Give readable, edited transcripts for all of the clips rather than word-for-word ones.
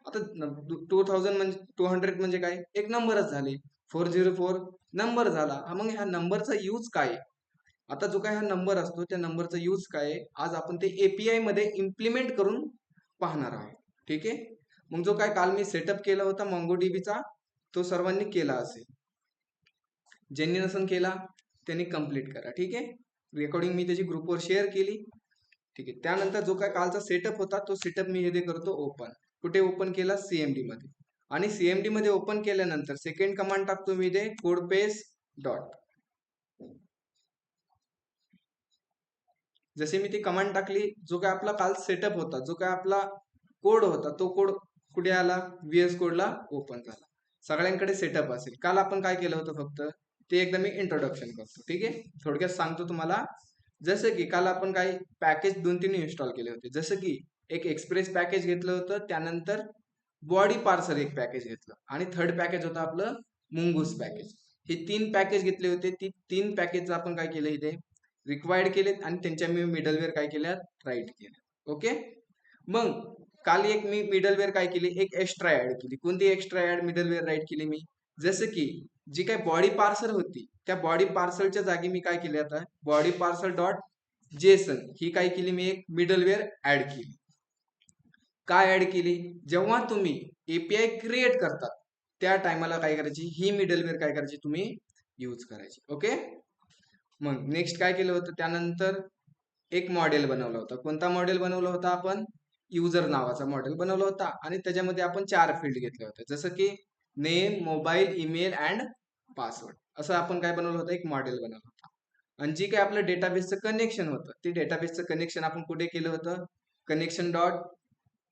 आता 2000 म्हणजे 200 म्हणजे काय, एक नंबरच झाले. 404 नंबर झाला. मग ह्या नंबरचा यूज काय? आता जो काय हा नंबर असतो त्या नंबरचा यूज काय आहे, आज आपण ते एपीआय मध्ये इम्प्लिमेंट करून पाहणार आहोत. ठीक आहे. मग जो काय काल मी सेटअप केला होता MongoDBचा, तो सर्वांनी केला असेल. ज्यांनी नसेल केला त्यांनी कंप्लीट करा. ठीक आहे. रेकॉर्डिंग मी त्याची ग्रुपवर शेअर केली. ठीक आहे. त्यानंतर जो काय कालचा सेटअप होता तो सेटअप मी हे करतो ओपन. कुठे ओपन केला? सीएमडी मध्ये. आणि सीएमडी मध्ये ओपन केल्यानंतर सेकंड कमांड टाकतो मी इथे कोड पेस्ट डॉट. जसे मी ती कमांड टाकली, जो काय आपला काल सेटअप होता, जो काय आपला कोड होता, तो कोड कुठे आला? VS कोडला ओपन झाला. सगळ्यांकडे सेटअप असेल. काल आपण काय केलं होतं फक्त ते एकदा मी इंट्रोडक्शन करतो. ठीक आहे. थोडक्यात सांगतो तुम्हाला. जसं की काल आपण काही पॅकेज 2-3 इन्स्टॉल केले होते. जसं की एक एक्सप्रेस पॅकेज घेतलं होतं, त्यानंतर बॉडी पार्सल एक पॅकेज घेतलं, आणि थर्ड पॅकेज होतं आपलं मुंगूस पॅकेज. हे 3 पॅकेज घेतले होते. ती 3 पॅकेजचं आपण काय केलं इथे रिक्वायर्ड केलेत, आणि त्यांच्या मी मिडलवेअर काय केल्या राईट केल्या. ओके. मग काल एक मी मिडलवेअर काय केली, एक एक्स्ट्रा ऍड केली. कोणती एक्स्ट्रा ऍड मिडलवेअर राईट केली मी? जसं की जी काय बॉडी पार्सल होती, त्या बॉडी पार्सलच्या जागी मी काय केली, आता बॉडी पार्सल डॉट जेसन ही काय केली मी एक मिडलवेअर ऍड केली. काय ऍड केली? जेव्हा तुम्ही एपीआय क्रिएट करतात त्या टायमाला काय करायची, ही मिडलवेअर काय करायची तुम्ही यूज करायची. ओके. मग नेक्स्ट काय केलं होतं, त्यानंतर एक मॉडेल बनवला होता. कोणता मॉडेल बनवला होता आपण? युजर नावाचा मॉडेल बनवला होता, आणि त्याच्यामध्ये आपण 4 फील्ड घेतले होते. जसं की name, mobile, email and password, असं आपण काय बनवलं होतं, एक मॉडेल बनवलं होतं. आणि जी काय आपलं डेटाबेसचं कनेक्शन होतं, ते डेटाबेसचं कनेक्शन आपण कुठे केलं होतं? कनेक्शन डॉट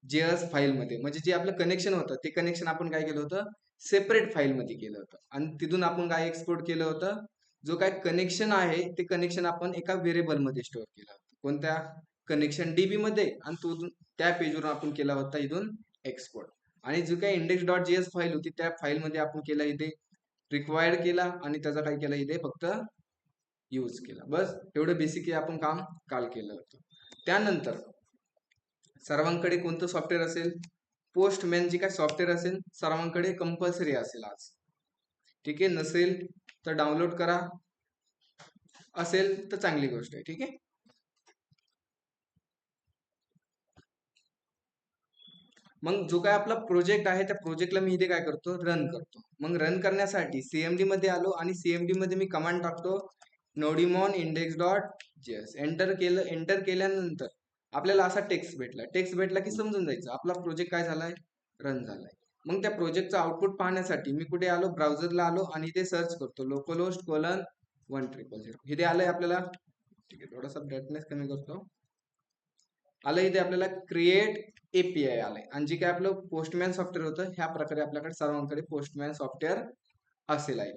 जेएस फाईलमध्ये. म्हणजे जे आपलं कनेक्शन होतं ते कनेक्शन आपण काय केलं होतं, सेपरेट फाईलमध्ये केलं होतं. आणि तिथून आपण काय एक्सपोर्ट केलं होतं, जो काय कनेक्शन आहे ते कनेक्शन आपण एका व्हेरिएबल मध्ये स्टोअर केलं होतं. कोणत्या? कनेक्शन डीबी मध्ये. आणि तो त्या पेजवर आपण केला होता इथून एक्सपोर्ट. आणि जो काही इंडेक्स डॉट जेएस फाईल होती त्या फाईलमध्ये आपण केला इथे रिक्वायर्ड केला, आणि त्याचा काय केला इथे फक्त यूज केला. बस एवढं बेसिक आपण काम काल केलं होतं. त्यानंतर सर्वांकडे कोणतं सॉफ्टवेअर असेल? पोस्टमॅन जी काय सॉफ्टवेअर असेल सर्वांकडे कंपल्सरी असेल आज. ठीक आहे. नसेल तर डाउनलोड करा, असेल तर चांगली गोष्ट आहे. ठीक आहे. मग जो काय आपला प्रोजेक्ट आहे त्या प्रोजेक्टला मी इथे काय करतो, रन करतो. मग रन करण्यासाठी सीएमडी मध्ये आलो, आणि सीएमडी मध्ये मी कमांड टाकतो नोडिमॉन इंडेक्स डॉट जेएस. एंटर केलं. एंटर केल्यानंतर आपल्याला असा टेक्स्ट भेटला. टेक्स्ट भेटला की समजून जायचं आपला प्रोजेक्ट काय झालाय, रन झालाय. मग त्या प्रोजेक्टचं आउटपुट पाहण्यासाठी मी कुठे आलो, ब्राउझरला आलो, आणि इथे सर्च करतो localhost:1000. इथे आलंय आपल्याला. ठीक आहे. थोडासा ब्राईटनेस कमी करतो. आलं इथे आपल्याला क्रिएट एपीआय आलंय. आणि जे काय आपलं पोस्टमॅन सॉफ्टवेअर होतं, ह्या प्रकारे आपल्याकडे सर्वांकडे पोस्टमॅन सॉफ्टवेअर असेल आहे.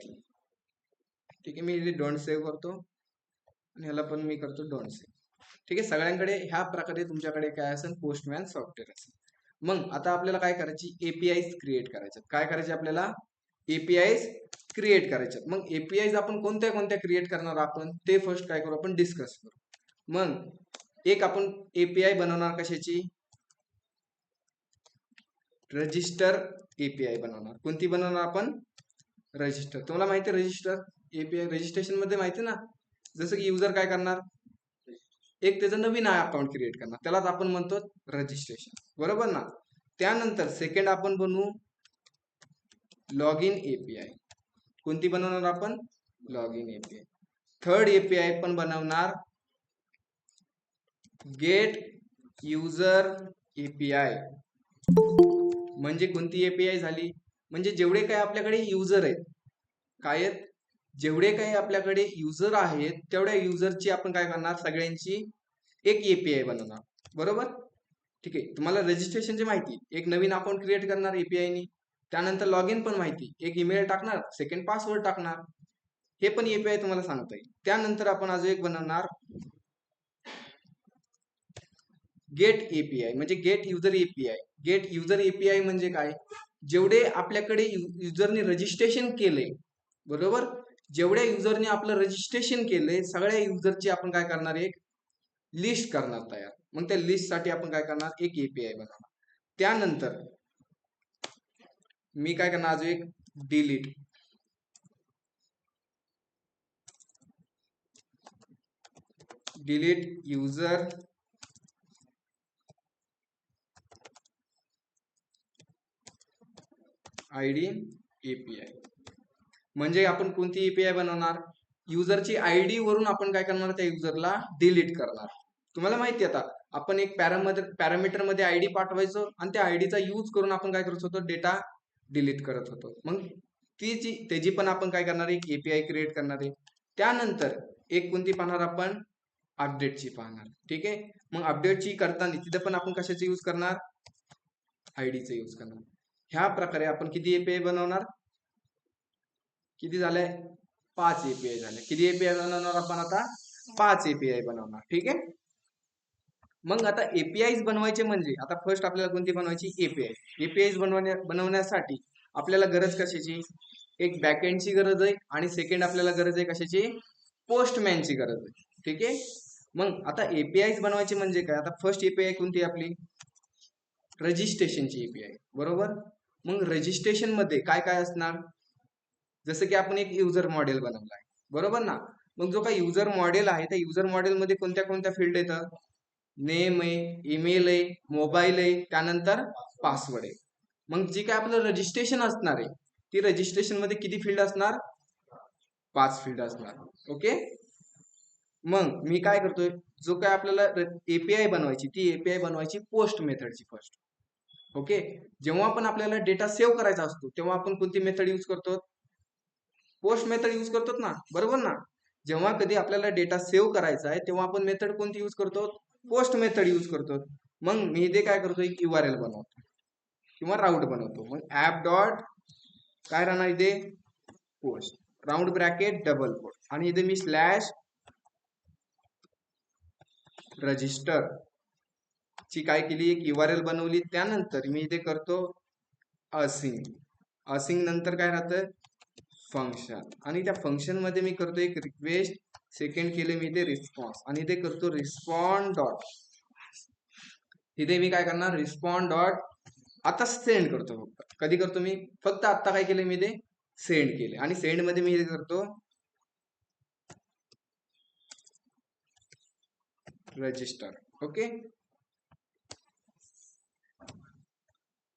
ठीक आहे. मी इथे डोंट सेव्ह करतो, आणि ह्याला पण मी करतो डोंट सेव्ह. ठीक आहे. सगळ्यांकडे ह्या प्रकारे तुमच्याकडे काय असेल, पोस्टमॅन सॉफ्टवेअर असेल. मग आता आपल्याला काय करायची, एपीआय क्रिएट करायचं. काय करायचे आपल्याला? एपीआय क्रिएट करायच्यात. मग एपीआय आपण कोणत्या कोणत्या क्रिएट करणार आपण ते फर्स्ट काय करू, आपण डिस्कस करू. मग एक आपण एपीआय बनवणार कशाची, रजिस्टर एपीआय बनवणार. कोणती बनवणार आपण? रजिस्टर. तुम्हाला माहिती आहे रजिस्टर एपीआय रजिस्ट्रेशन मध्ये माहिती ना. जसं की युजर काय करणार, एक त्याचं नवीन अकाउंट क्रिएट करणार, त्यालाच आपण म्हणतो रजिस्ट्रेशन. बरोबर ना. त्यानंतर सेकंड आपण बनवू लॉग इन एपीआय. कोणती बनवणार आपण? Log in API. Third API पण बनवणार गेट युजर एपीआय. म्हणजे कोणती एपीआय झाली, म्हणजे जेवढे काही आपल्याकडे युजर आहेत, काय आहेत, जेवढे काही आपल्याकडे युजर आहेत तेवढ्या युजरची आपण काय करणार, सगळ्यांची एक एपीआय बनवणार. बरोबर. ठीक आहे. तुम्हाला रजिस्ट्रेशनची माहिती, एक नवीन अकाउंट क्रिएट करणार एपीआयनी. त्यानंतर लॉग इन पण माहिती, एक ईमेल टाकणार, सेकंड पासवर्ड टाकणार, हे पण एपीआय तुम्हाला सांगता येईल. त्यानंतर आपण अजून एक बनवणार गेट एपीआय, म्हणजे get user API. Get user API म्हणजे काय, जेवढे आपल्याकडे युजरने रजिस्ट्रेशन केले, बरोबर, जेवढ्या युजरने आपलं रजिस्ट्रेशन केलंय सगळ्या युजरची आपण काय करणार, एक लिस्ट करणार तयार. मग त्या लिस्ट साठी आपण काय करणार, एक एपीआय बनवणार. त्यानंतर मी काय करणार अजून एक डिलीट युजर आयडी एपीआय. म्हणजे आपण कोणती एपीआय बनवणार, युजरची आयडी वरून आपण काय करणार, त्या युजरला डिलीट करणार. तुम्हाला माहिती आता आपण एक पॅरामीटर मध्ये आयडी पाठवायचो आणि त्या आयडीचा यूज करून आपण काय करत होतो, डेटा डिलीट करत होतो. मग त्याची पण आपण काय करणार, एक एपीआय क्रिएट करणार आहे. त्यानंतर एक कोणती पाहणार आपण, अपडेटची पाहणार. ठीक आहे. मग अपडेटची करताना तिथे पण आपण कशाचे यूज करणार, आयडीचे यूज करणार. ह्या प्रकारे आपण किती एपीआय बनवणार, किती झालंय, 5 एपीआय झाले. किती एपीआय बनवणार आपण आता, 5 एपीआय बनवणार. ठीक आहे. मग आता एपीआय बनवायचे म्हणजे आता फर्स्ट आपल्याला कोणती बनवायची, एपीआय. एपीआय बनवण्यासाठी आपल्याला गरज कशाची, एक बॅकएंडची गरज आहे आणि सेकंड आपल्याला गरज आहे कशाची, पोस्टमॅनची गरज आहे. ठीक आहे. मग आता एपीआय बनवायची म्हणजे काय, आता फर्स्ट एपीआय कोणती आपली, रजिस्ट्रेशनची एपीआय. बरोबर. मग रजिस्ट्रेशन मध्ये काय काय असणार, जसं की आपण एक युजर मॉडेल बनवला आहे. बरोबर ना. मग जो काही युजर मॉडेल आहे त्या युजर मॉडेल मध्ये कोणत्या कोणत्या फील्ड येतं, नेम आहे, ईमेल आहे, मोबाईल आहे, त्यानंतर पासवर्ड आहे. मग जी काय आपलं रजिस्ट्रेशन असणार आहे ती रजिस्ट्रेशन मध्ये किती फील्ड असणार, 5 फील्ड असणार. ओके. मग मी काय करतोय, जो काय आपल्याला एपीआय बनवायची ती एपीआय बनवायची पोस्ट मेथडची फर्स्ट. ओके. जेव्हा पण आपल्याला डेटा सेव्ह करायचा असतो तेव्हा आपण कोणती मेथड यूज करतो, पोस्ट मेथड यूज करतो ना. बरोबर ना. जेव्हा कधी आपल्याला डेटा सेव्ह करायचा आहे तेव्हा आपण मेथड कोणती यूज करतो, पोस्ट मेथड यूज करतो. मग मी इथे काय करतो, एक यूआरएल बनवतो किंवा राऊट बनवतो. मग ऍप डॉट काय राहणार इथे, post round bracket double quote आणि इथे मी स्लॅश रजिस्टर ची काय केली, एक यूआरएल बनवली. त्यानंतर मी इथे करतो असिंग. असिंग नंतर काय राहतं, फंक्शन. आणि त्या फंक्शन मध्ये मी करतो एक रिक्वेस्ट, सेकंड केले मी इथे रिस्पॉन्स आणि इथे करतो रिस्पॉन्ड डॉट. इथे मी काय करणार, रिस्पॉन्ड डॉट आता सेंड करतो. फक्त कधी करतो मी, फक्त आता काय केलं मी इथे सेंड केले आणि सेंड मध्ये मी इथे करतो रजिस्टर. ओके.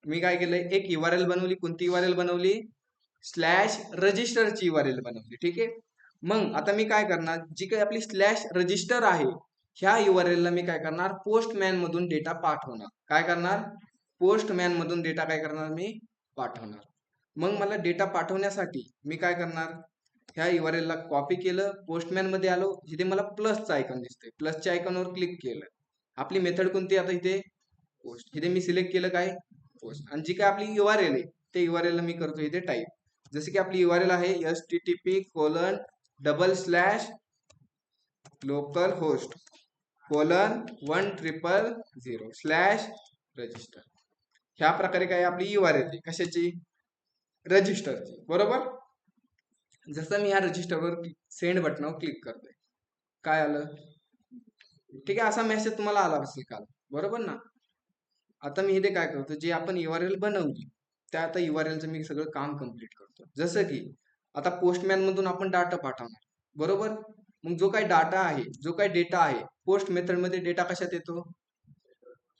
मी काय केलंय, एक यूआरएल बनवली. कोणती यूआरएल बनवली, स्लॅश रजिस्टरची यूआरएल बनवली. ठीक आहे. मग आता मी काय करणार, जी काही आपली स्लॅश रजिस्टर आहे ह्या यूआरएल ला मी काय करणार, पोस्टमॅन मधून डेटा पाठवणार. काय करणार, पोस्टमॅन मधून डेटा काय करणार, मी पाठवणार. मग मला डेटा पाठवण्यासाठी मी काय करणार, ह्या यूआरएल ला कॉपी केलं, पोस्टमॅन मध्ये आलो, जिथे मला प्लसचा आयकॉन दिसतोय, प्लसच्या आयकॉनवर क्लिक केलं. आपली मेथड कोणती आता इथे, पोस्ट. इथे मी सिलेक्ट केलं काय, पोस्ट. आणि जी काय आपली यूआरएल आहे ते यूआरएल ला मी करतो इथे टाईप. जसे की आपली यूआरएल आहे http://localhost:100/रजिस्टर. ह्या प्रकारे काय आपली यूआरएल आहे, कशाची, रजिस्टरची. बरोबर. जसं मी ह्या रजिस्टरवर सेंड बटनावर क्लिक करतोय, काय आलं, ठीक आहे, असा मेसेज तुम्हाला आला असेल काल. बरोबर ना. आता मी इथे काय करतो, जे आपण यूआरएल बनवली त्या आता यूआरएलचं मी सगळं काम कम्प्लीट करतो. जसं की आता पोस्टमॅन मधून आपण डाटा पाठवणार. बरोबर. मग जो काही डाटा आहे, जो काही डेटा आहे, पोस्ट मेथड मध्ये डेटा कशात येतो,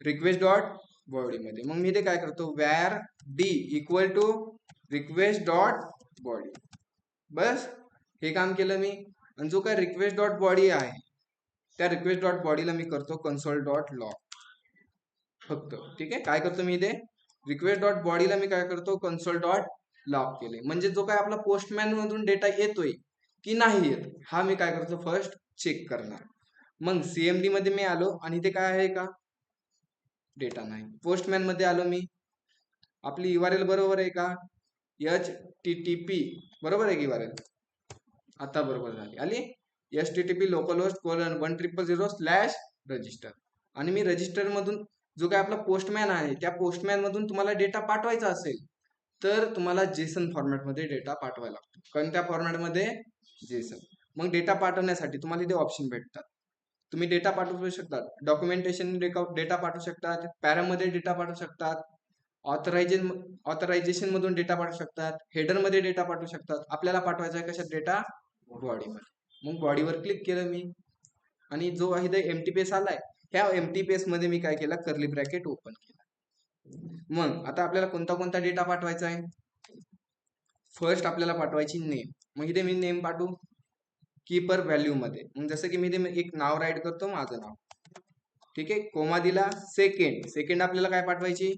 रिक्वेस्ट डॉट बॉडी मध्ये. मग मी इथे काय करतो, var D equal to request dot body. बस हे काम केलं मी. आणि जो काही रिक्वेस्ट डॉट बॉडी आहे त्या रिक्वेस्ट डॉट बॉडीला मी करतो कन्सोल डॉट लॉग फक्त. ठीक आहे. काय करतो मी इथे, रिक्वेस्ट डॉट बॉडीला मी काय करतो, कन्सोल डॉट लॉग केले. म्हणजे जो काय आपला पोस्टमॅन मधून डेटा येतोय की नाही येत हा मी काय करतो, फर्स्ट चेक करणार. मग सीएमडी मध्ये मी आलो आणि इथे काय आहे का, डेटा नाही. पोस्टमॅन मध्ये आलो मी, आपली यूआरएल बरोबर आहे का, http बरोबर आहे की यूआरएल, आता बरोबर झाली आली, http://100/100/रजिस्टर. आणि मी रजिस्टर मधून जो काय आपला पोस्टमॅन आहे त्या पोस्टमॅन मधून तुम्हाला डेटा पाठवायचा असेल तर तुम्हाला जेसन फॉर्मॅट मध्ये डेटा पाठवायला लागतो. कोणत्या फॉर्मॅट मध्ये, जेसन. मग डेटा पाठवण्यासाठी तुम्हाला इथे ऑप्शन भेटतात. तुम्ही डेटा पाठवू शकतात, डॉक्युमेंटेशन डेटा पाठवू शकतात, पॅरामध्ये डेटा पाठवू शकतात, ऑथरायझेशन मधून डेटा पाठवू शकतात, हेडर मध्ये डेटा पाठवू शकतात. आपल्याला पाठवायचा आहे कशात डेटा? बॉडीमध्ये. मग बॉडीवर क्लिक केलं मी आणि जो आहे ते एम्प्टी पेज आलाय, ह्या एम्प्टी पेज मध्ये मी काय केलं? कर्ली ब्रॅकेट ओपन केला. मग आता आपल्याला कोणता कोणता डेटा पाठवायचा आहे? फर्स्ट आपल्याला पाठवायची नेम. मग इथे मी नेम पाठवू कीपर व्हॅल्यू मध्ये. मग जसं की मी इथे एक नाव राईट करतो, माझं नाव. ठीक आहे. कोमा दिला. सेकंड आपल्याला काय पाठवायची?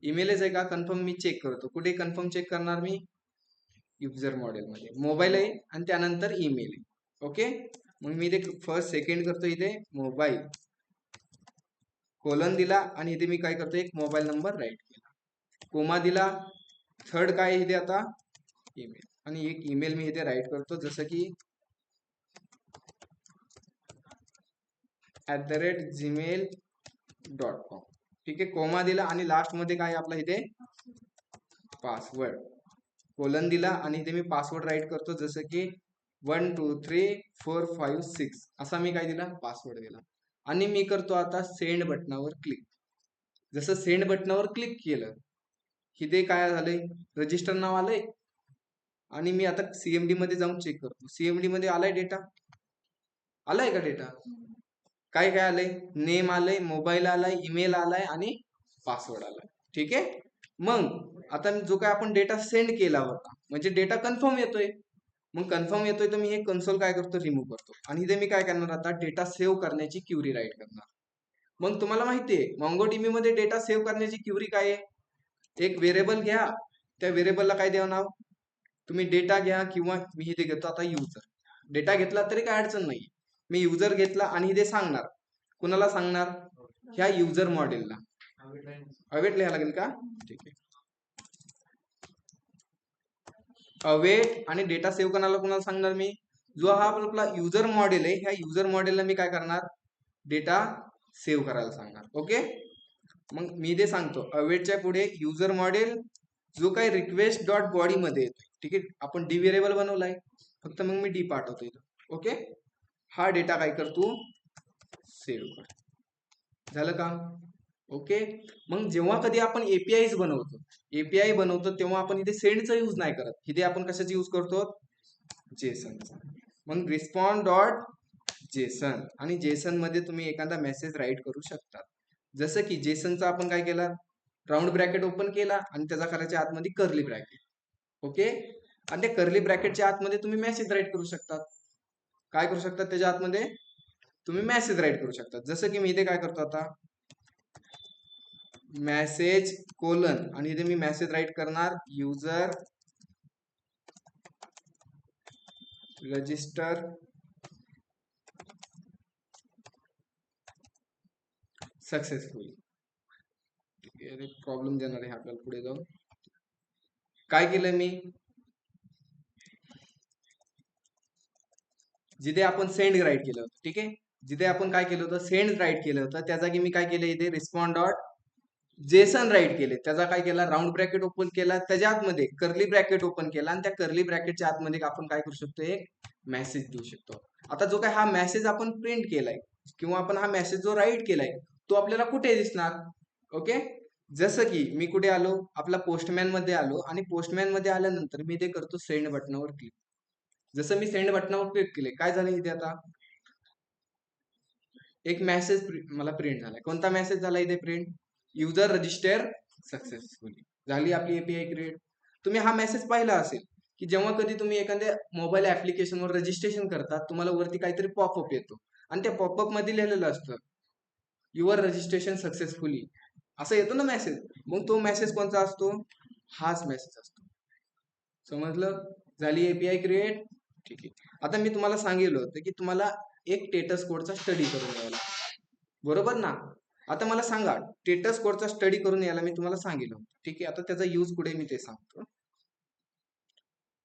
ईमेलच आहे का? कन्फर्म मी चेक करतो. कुठे कन्फर्म चेक करणार मी? युजर मॉडेल मध्ये. मोबाईल आहे आणि त्यानंतर ईमेल आहे. ओके. मग मी इथे फर्स्ट सेकंड करतो, इथे मोबाईल कोलन दिला आणि इथे मी काय करतो? एक मोबाईल नंबर राईट केला. कोमा दिला. थर्ड काय इथे आता? ईमेल. आणि एक ईमेल मी इथे राईट करतो, जसं की @gmail.com. ठीक आहे. कोमा दिला आणि लास्ट मध्ये काय आपला इथे? पासवर्ड. कोलन दिला आणि इथे मी पासवर्ड राईट करतो, जसं की 1 2 3 4 5 6 असा मी काय दिला? पासवर्ड दिला. आणि मी करतो आता सेंड बटनावर क्लिक. जसं सेंड बटनावर क्लिक केलं, इथे काय झालंय? रजिस्टर नाव आलंय. आणि मी आता सीएमडी मध्ये जाऊन चेक करतो. सीएमडी मध्ये आलाय डेटा? आलाय का डेटा? काय काय आलंय? नेम आलंय, मोबाईल आलाय, ईमेल आलाय आणि पासवर्ड आलाय. ठीक आहे. मग आता जो काय आपण डेटा सेंड केला होता, म्हणजे डेटा कन्फर्म येतोय. मग कन्फर्म येतोय तर मी हे कन्सोल काय करतो? रिमूव्ह करतो. आणि इथे मी काय करणार? आता डेटा सेव्ह करण्याची क्युरी राईट करणार. मग तुम्हाला माहितीये MongoDB मध्ये डेटा सेव्ह करण्याची क्युरी काय आहे? एक व्हेरिएबल घ्या, त्या व्हेरिएबलला काय द्यावं नाव? तुम्ही डेटा घ्या किंवा मी इथे घेतो आता युजर. डेटा घेतला तरी काय अडचण नाही. मी युजर घेतला आणि इथे सांगणार. कुणाला सांगणार? ह्या युजर मॉडेलला. अवेट लिहायला लागेल का? ठीक आहे. अवेट आणि डेटा सेव्ह करण्याला कुणाला सांगणार मी? जो हा आपला युजर मॉडेल आहे, ह्या युजर मॉडेलला मी काय करणार? डेटा सेव्ह करायला सांगणार. ओके. मग मी ते सांगतो अवेटच्या पुढे युजर मॉडेल जो काही रिक्वेस्ट डॉट बॉडी मध्ये येतो. ठीक आहे. आपण डी व्हेरिएबल बनवलाय, फक्त मग मी डी पाठवतो इथं. ओके. हा डेटा काय करतो? सेव्ह कर. झालं का? ओके. मग जेव्हा कधी आपण एपीआय बनवतो तेव्हा आपण इथे सेंडचा यूज नाही करत. इथे आपण कशाचा यूज करतो? जेसनचा. मग रिस्पॉन्ड डॉट जेसन. आणि जेसन मध्ये तुम्ही एखादा मेसेज राईट करू शकता. जसं की जेसनचा आपण काय केला? राऊंड ब्रॅकेट ओपन केला आणि त्याचा करायच्या आतमध्ये कर्ली ब्रॅकेट. ओके. आणि त्या कर्ली ब्रॅकेटच्या आतमध्ये तुम्ही मेसेज राईट करू शकतात. काय करू शकतात? त्याच्या आतमध्ये तुम्ही मेसेज राईट करू शकता. जसं की मी इथे काय करतो आता? मेसेज कोलन आणि इथे मी मेसेज राईट करणार युजर रजिस्टर सक्सेसफुली. प्रॉब्लेम देणार आहे आपल्याला पुढे जाऊन. काय केलं मी? जिथे आपण सेंड राईट केलं होतं. ठीक आहे. जिथे आपण काय केलं होतं? सेंड राईट केलं होतं, त्या जागी मी काय केलं? इथे रिस्पॉन्ड डॉट जेसन राईट केले. त्याचा काय केला? राऊंड ब्रॅकेट ओपन केला, त्याच्या आतमध्ये कर्ली ब्रॅकेट ओपन केला आणि त्या कर्ली ब्रॅकेटच्या आतमध्ये आपण काय करू शकतो? एक मेसेज देऊ शकतो. आता जो काय हा मेसेज आपण प्रिंट केलाय किंवा आपण हा मेसेज जो राईट केलाय तो आपल्याला कुठे दिसणार? ओके. जसं की मी कुठे आलो? आपला पोस्टमॅन मध्ये आलो आणि पोस्टमॅन मध्ये आल्यानंतर मी ते करतो सेंड बटनावर क्लिक. जसं मी सेंड बटनावर क्लिक केले, काय झालं इथे? आता एक मेसेज मला प्रिंट झालाय. कोणता मेसेज झाला इथे प्रिंट? User register successfully. झाली आपली एपीआय क्रिएट. तुम्ही हा मेसेज पाहिला असेल की जेव्हा कधी तुम्ही एखाद्या मोबाईल ऍप्लिकेशनवर रजिस्ट्रेशन करतात, तुम्हाला वरती काहीतरी पॉपअप येतो आणि त्या पॉपअप मध्ये लिहिलेलं असतं युअर रजिस्ट्रेशन सक्सेसफुली, असं येतो ना मेसेज. मग तो मेसेज कोणता असतो? हाच मेसेज असतो. समजलं? झाली एपीआय क्रिएट. ठीक आहे. आता मी तुम्हाला सांगितलं होतं की तुम्हाला एक टेटस कोडचा स्टडी करून यायला, बरोबर ना? आता मला सांगा, टेटस कोडचा स्टडी करून यायला मी तुम्हाला सांगितलं होतं. ठीक आहे. आता त्याचा यूज कुठे मी ते सांगतो.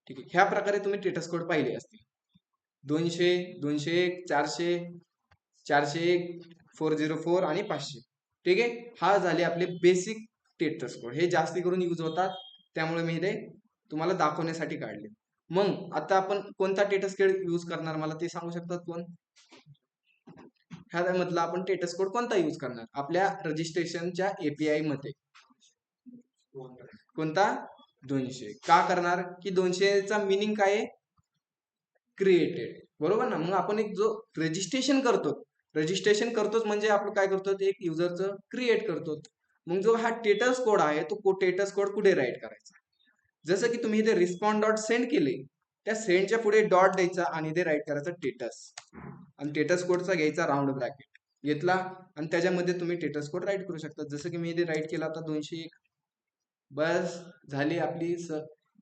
ठीक आहे. ह्या प्रकारे तुम्ही टेटस कोड पाहिले असतील. 200, 201, 400, 401, 404 आणि 500. ठीक आहे. हा झाले आपले बेसिक टेटस कोड. हे जास्ती करून यूज होतात, त्यामुळे मी इथे तुम्हाला दाखवण्यासाठी काढले. मग आता आपण कोणता टेटस कोड यूज करणार, मला ते सांगू शकतात कोण? ह्या मधला आपण टेटस कोड कोणता यूज करणार आपल्या रजिस्ट्रेशनच्या एपीआय मध्ये? कोणता 200 का करणार की 200चा मिनिंग काय आहे क्रिएटेड बरोबर ना मग आपण एक जो रजिस्ट्रेशन करतोच म्हणजे आपण काय करतो एक युजरचं क्रिएट करतो मग जो हा टेटस कोड आहे तो टेटस कोड कुठे राईट करायचा जसं की तुम्ही इथे रिस्पॉन्ड डॉट सेंड केले त्या सेंडच्या पुढे डॉट द्यायचा आणि इथे राईट करायचा टेटस आणि टेटस कोडचा घ्यायचा राऊंड ब्रॅकेट घेतला आणि त्याच्यामध्ये तुम्ही टेटस कोड राईट करू शकता जसं की मी इथे राईट केला होता 201 बस झाली आपली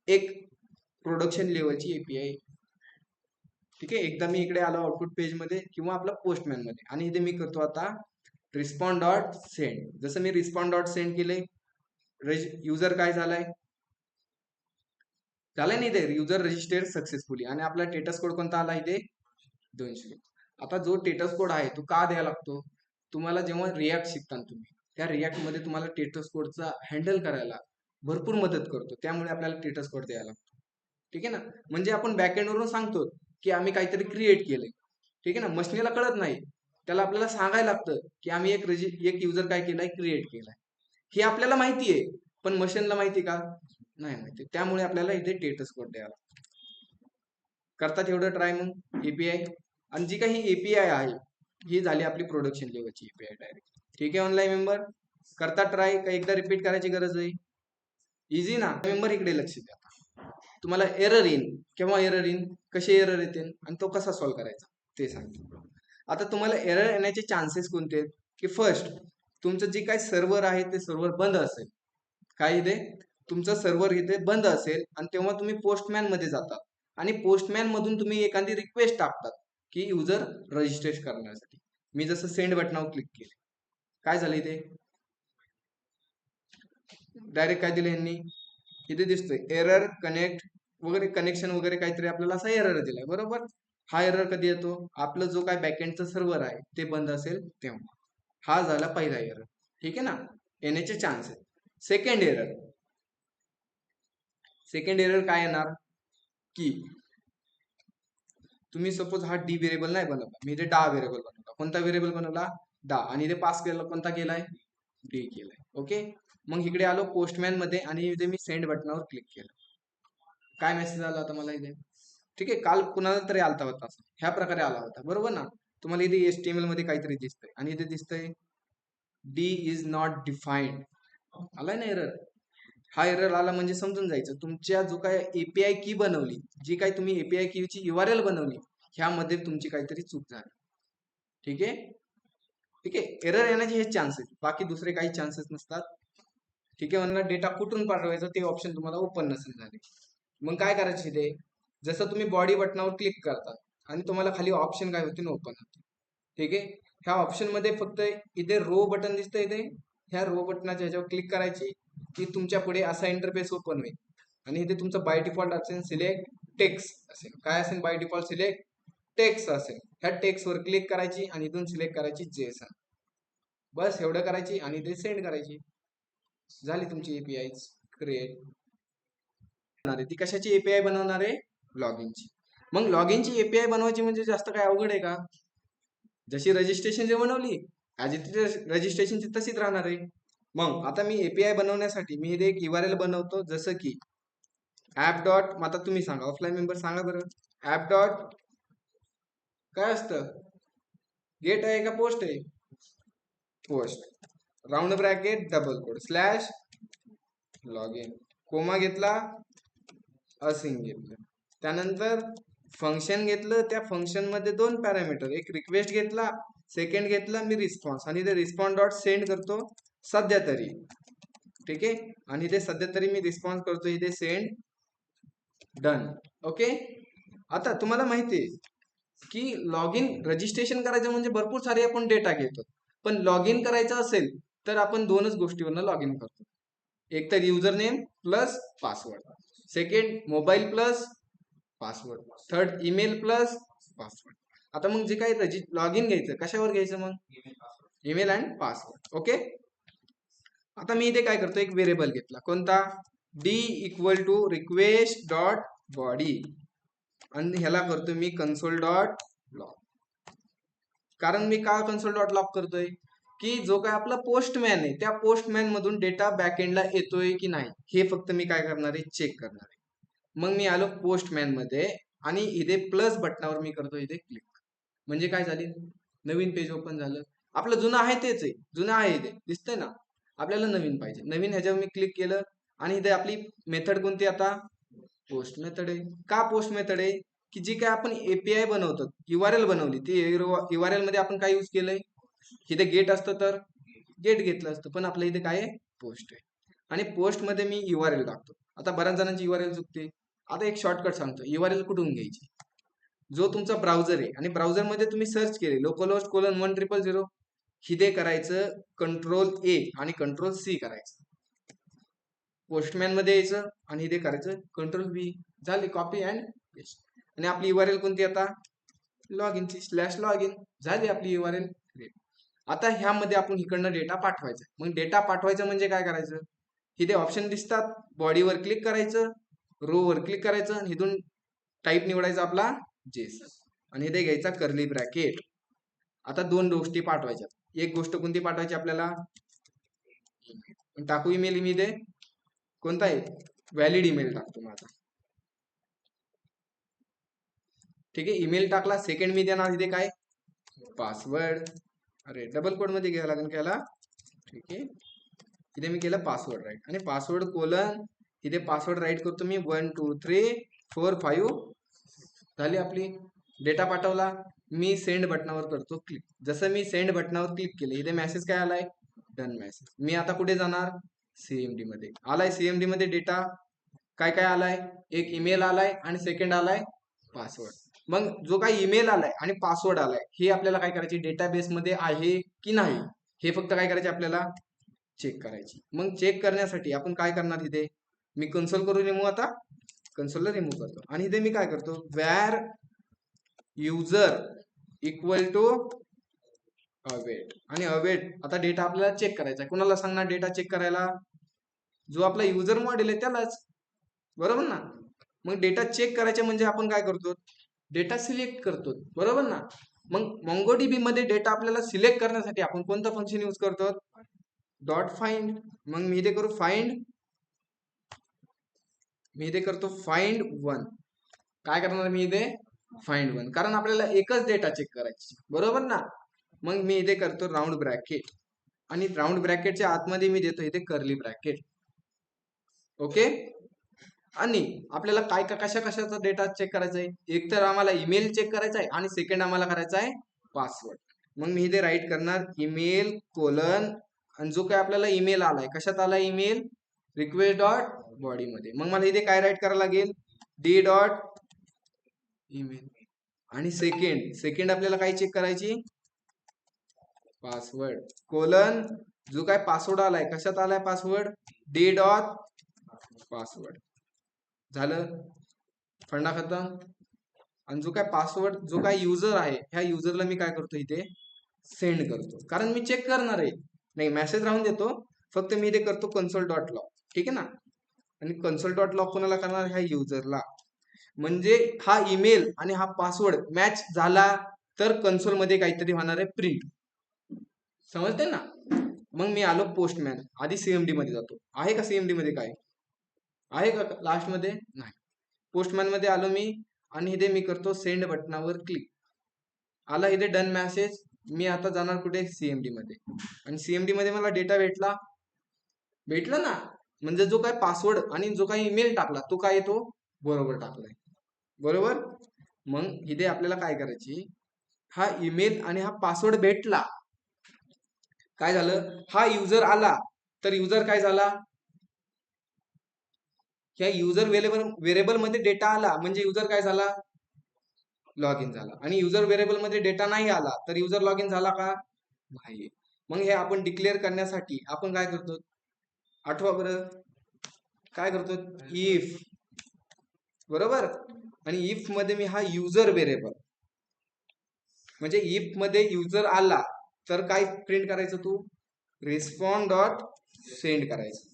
एक प्रोडक्शन लेवलची एपीआय ठीक आहे एकदा मी इकडे आलो आउटपुट पेज मध्ये किंवा आपला पोस्टमॅन मध्ये आणि इथे मी करतो आता रिस्पॉन्ड डॉट सेंड जसं मी रिस्पॉन्ड डॉट सेंड केले युजर काय झालाय नाही इथे युजर रजिस्टर्ड सक्सेसफुली आणि आपला टेटस कोड कोणता आला इथे 200 आता जो टेटस कोड आहे तो का द्यावा लागतो तुम्हाला जेव्हा रिॲक्ट शिकता तुम्ही त्या रिॲक्ट मध्ये तुम्हाला टेटस कोडचा हँडल करायला भरपूर मदत करतो त्यामुळे आपल्याला टेटस कोड द्यायला लागतो ठीक आहे ना म्हणजे आपण बॅकएंड वरून सांगतो की आम्ही काहीतरी क्रिएट केलंय ठीक आहे ना मशीनला कळत नाही त्याला आपल्याला सांगायला लागतं की आम्ही एक युजर काय केलाय क्रिएट केलाय हे आपल्याला माहिती आहे पण मशीनला माहिती का नाही माहिती त्यामुळे आपल्याला इथे टेटस कोड द्यावा लागतो करतात एवढं ट्राय मग एपीआय आणि जी काही एपीआय आहे ही झाली आपली प्रोडक्शन लेवलची एपीआय डायरेक्ट ठीक आहे ऑनलाईन मेंबर करता ट्राय का एकदा रिपीट करायची गरज आहे इझी ना मेंबर इकडे लक्ष द्या तुम्हाला एरर येईल केव्हा एरर येईल कसे एरर येतील आणि तो कसा सॉल्व्ह करायचा ते सांगतो आता तुम्हाला एरर येण्याचे चान्सेस कोणते आहेत की फर्स्ट तुमचं जे काही सर्व्हर आहे ते सर्व्हर बंद असेल काय इथे तुमचं सर्व्हर इथे बंद असेल आणि तेव्हा तुम्ही पोस्टमॅन मध्ये जातात आणि पोस्टमॅन मधून तुम्ही एखादी रिक्वेस्ट टाकतात की युजर रजिस्ट्रेशन करण्यासाठी मी जसं सेंड बटनावर क्लिक केले काय झालं इथे डायरेक्ट काय दिलं यांनी इथे दिसतोय एरर कनेक्ट वगैरे कनेक्शन वगैरे काहीतरी आपल्याला असा एरर दिलाय बरोबर हा एरर कधी येतो आपलं जो काय बॅकएंडचं सर्व्हर आहे ते बंद असेल तेव्हा हा झाला पहिला एरर ठीक आहे ना येण्याचे चान्स आहे सेकंड एरर काय येणार की तुम्ही सपोज हा डी व्हेरिएबल नाही बनवला मी इथे डा व्हेरिएबल बनवला कोणता व्हेरिएबल बनवला डा आणि इथे पास केला कोणता केलाय डी केलाय ओके मग इकडे आलो पोस्टमॅन मध्ये आणि इथे मी सेंड बटनावर क्लिक केलं काय मेसेज आला होता मला इथे ठीक आहे काल कुणाला तरी आलता होता ह्या प्रकारे आला होता बरोबर ना तुम्हाला इथे HTML मध्ये काहीतरी दिसतंय आणि इथे दिसतंय डी इज नॉट डिफाईन्ड आलाय ना एरर हा एरर आला म्हणजे समजून जायचं तुमच्या जो काय एपीआय की बनवली जी काही तुम्ही एपीआय कीची URL बनवली ह्यामध्ये तुमची काहीतरी चूक झाली ठीक आहे एरर येण्याचे हे चान्सेस बाकी दुसरे काही चान्सेस नसतात ठीक आहे म्हणून डेटा कुठून पाठवायचा ते ऑप्शन तुम्हाला ओपन नसेल झाले मग काय करायचे ते जसं तुम्ही बॉडी बटनावर क्लिक करता आणि तुम्हाला खाली ऑप्शन काय होते ओपन होते ठीक आहे ह्या ऑप्शन मध्ये फक्त इथे रो बटन दिसतं इथे ह्या रो बटनाच्या ह्याच्यावर क्लिक करायची की तुमच्या पुढे असा इंटरफेस ओपन होईल आणि इथे तुमचं बाय डिफॉल्ट असेल सिलेक्ट टेक्स्ट असेल काय असेल बाय डिफॉल्ट सिलेक्ट टेक्स्ट असेल ह्या टेक्स्ट वर क्लिक करायची आणि इथून सिलेक्ट करायची JSON बस एवढं करायची आणि ते सेंड करायची झाली तुमची एपीआय क्रिएट ती कशाची एपीआय बनवणार आहे लॉगिनची मग लॉगिनची एपीआय बनवायची म्हणजे जास्त काय अवघड आहे का जशी रजिस्ट्रेशन जे बनवली रजिस्ट्रेशनची तशीच राहणार आहे मग आता मी एपीआय बनवण्यासाठी मी इथे एक URL बनवतो जसं की ऍप डॉट आता तुम्ही सांगा ऑफलाईन मेंबर सांगा बरं ऍप डॉट काय असतं गेट आहे का पोस्ट आहे post round bracket double code slash login comma घेतला असिंग घेतलं त्यानंतर फंक्शन घेतलं त्या फंक्शन मध्ये 2 पॅरामीटर एक रिक्वेस्ट घेतला सेकंड घेतला मी रिस्पॉन्स आणि ते रिस्पॉन्स डॉट सेंड करतो सध्या तरी ठीक आहे आणि इथे सध्या तरी मी रिस्पॉन्स करतो इथे सेंड डन ओके आता तुम्हाला माहिती आहे की लॉग इन रजिस्ट्रेशन करायचं म्हणजे भरपूर सारे आपण डेटा घेतो पण लॉग इन करायचं असेल तर आपण दोनच गोष्टीवरनं लॉग इन करतो एक तर user name plus password second mobile plus password third email plus password आता मग जे काही लॉग इन घ्यायचं कशावर घ्यायचं मग ईमेल अँड पासवर्ड ओके आता मी इथे काय करतो एक व्हेरिएबल घेतला कोणता D equal to request dot body आणि ह्याला करतो मी कन्सोल डॉट लॉग कारण मी का कन्सोल डॉट लॉग करतोय की जो काय आपला पोस्टमॅन आहे त्या पोस्टमॅन मधून डेटा बॅकएंडला येतोय की नाही हे फक्त मी काय करणार आहे चेक करणार आहे. मग मी आलो पोस्टमॅन मध्ये आणि इथे प्लस बटनावर मी करतो इथे क्लिक. म्हणजे काय झाले नवीन पेज ओपन झालं. आपलं जुनं आहे तेच आहे, जुनं आहे इथे दिसतंय ना. आपल्याला नवीन पाहिजे, नवीन ह्याच्यावर मी क्लिक केलं आणि इथे आपली मेथड कोणती आता पोस्ट मेथड आहे. का पोस्ट मेथड आहे की जी काय आपण एपीआय बनवतो युआरएल बनवली ती युआरएल मध्ये आपण काय यूज केलंय इथे गेट असतं तर गेट घेतलं असतं, पण आपल्या इथे काय आहे पोस्ट आहे आणि पोस्ट मध्ये मी युआरएल टाकतो. आता बऱ्याच जणांची युआरएल चुकते. आता एक शॉर्टकट सांगतो युआरएल कुठून घ्यायची. जो तुमचा ब्राउझर आहे आणि ब्राउझर मध्ये तुम्ही सर्च केले localhost:1000 हिदे करायचं कंट्रोल ए आणि कंट्रोल सी करायचं. पोस्टमॅन मध्ये यायचं आणि इथे करायचं कंट्रोल बी. झाली कॉपी अँड पेस्ट. आणि आपली युआरएल कोणती आता लॉग इनची /login झाली आपली युआरएल. आता ह्यामध्ये आपण इकडनं डेटा पाठवायचा. मग डेटा पाठवायचं म्हणजे काय करायचं इथे ऑप्शन दिसतात. बॉडीवर क्लिक करायचं, रो वर क्लिक करायचं आणि इथून टाईप निवडायचा आपला जेस आणि इथे घ्यायचा कर्ली ब्रॅकेट. आता दोन गोष्टी पाठवायच्या. एक गोष्ट कोणती पाठवायची आपल्याला टाकू ईमेल. मी इथे कोणता आहे व्हॅलिड ईमेल टाकतो माझा. ठीक आहे ईमेल टाकला. सेकंड मी देणार इथे काय पासवर्ड. अरे डबल कोड मध्ये घ्यायला लागेल त्याला. ठीक आहे इथे मी केलं पासवर्ड राईट आणि पासवर्ड कोलन इथे पासवर्ड राईट करतो मी 1 2 3 4 5. झाली आपली डेटा पाठवला. मी सेंड बटनावर करतो क्लिक. जसं मी सेंड बटनावर क्लिक केलं इथे मेसेज काय आलाय डन मेसेज. मी आता कुठे जाणार सीएमडी मध्ये. आलाय सीएमडी मध्ये डेटा काय काय आलाय एक ईमेल आलाय आणि सेकंड आलाय पासवर्ड. मग जो काही ईमेल आलाय आणि पासवर्ड आलाय हे आपल्याला काय करायचे डेटाबेस मध्ये आहे की नाही हे फक्त काय करायचे आपल्याला चेक करायची. मग चेक करण्यासाठी आपण काय करणार इथे मी कन्सोल करून रिमूव्ह आता कन्सोलला रिमूव्ह करतो आणि इथे मी काय करतो where user equal to await आणि await. आता डेटा आपल्याला चेक करायचा आहे. कुणाला सांगणार डेटा चेक करायला जो आपला युजर मॉडेल आहे त्यालाच, बरोबर ना. मग डेटा चेक करायचे म्हणजे आपण काय करतो डेटा सिलेक्ट करतो, बरोबर ना. मग MongoDB मध्ये डेटा आपल्याला सिलेक्ट करण्यासाठी आपण कोणतं फंक्शन यूज करतो डॉट फाइंड. मग मी इथे करू फाइंड. मी इथे करतो फाइंड 1. काय करणार मी इथे फाइंड 1 कारण आपल्याला एकच डेटा चेक करायची, बरोबर ना. मग मी इथे करतो राऊंड ब्रॅकेट आणि राऊंड ब्रॅकेटच्या आतमध्ये मी देतो इथे कर्ली ब्रॅकेट. ओके आणि आपल्याला काय कशा कशाचा डेटा चेक करायचा आहे. एक तर आम्हाला ईमेल चेक करायचा आहे आणि सेकंड आम्हाला करायचा आहे पासवर्ड. मग मी इथे राईट करणार ईमेल कोलन आणि जो काय आपल्याला ईमेल आलाय कशात आलाय ईमेल रिक्वेस्ट डॉट बॉडी मध्ये. मग मला इथे काय राईट करायला लागेल डी डॉट ईमेल आणि सेकंड आपल्याला काय चेक करायची पासवर्ड कोलन जो काय पासवर्ड आलाय कशात आलाय पासवर्ड डी डॉट पासवर्ड. झालं फंडा खतम. आणि जो काय पासवर्ड जो काय युजर आहे ह्या युजरला मी काय करतो इथे सेंड करतो कारण मी चेक करणार आहे. नाही मेसेज राहून देतो फक्त मी इथे करतो कन्सोल डॉट लॉग. ठीक आहे ना. आणि कन्सोल डॉट लॉग कोणाला करणार ह्या युजरला. म्हणजे हा ईमेल आणि हा पासवर्ड मॅच झाला तर कन्सोल मध्ये काहीतरी होणार आहे प्रिंट. समजते ना. मग मी आलो पोस्टमॅन. आधी सीएमडी मध्ये जातो. आहे का सीएमडी मध्ये काय आहे का लास्ट मध्ये नाही. पोस्टमॅन मध्ये आलो मी आणि इथे मी करतो सेंड बटनावर क्लिक. आला इथे डन मेसेज. मी आता जाणार कुठे सीएमडी मध्ये आणि सीएमडी मध्ये मला डेटा भेटला ना. म्हणजे जो काय पासवर्ड आणि जो काही ईमेल टाकला तो काय येतो बरोबर टाकलाय, बरोबर. मग इथे आपल्याला काय करायची हा ईमेल आणि हा पासवर्ड भेटला. काय झालं हा युजर आला तर युजर काय झाला ह्या युजर व्हेरिएबल मध्ये डेटा आला म्हणजे युजर काय झाला लॉग इन झाला. आणि युजर व्हेरिएबल मध्ये डेटा नाही आला तर युजर लॉग इन झाला का नाही. मग हे आपण डिक्लेअर करण्यासाठी आपण काय करतो आठवा बरं काय करतो इफ, बरोबर. आणि इफ मध्ये मी हा युजर व्हेरिएबल म्हणजे इफ मध्ये युजर आला तर काय प्रिंट करायचं तू रिस्पॉन्ड डॉट सेंड करायचं.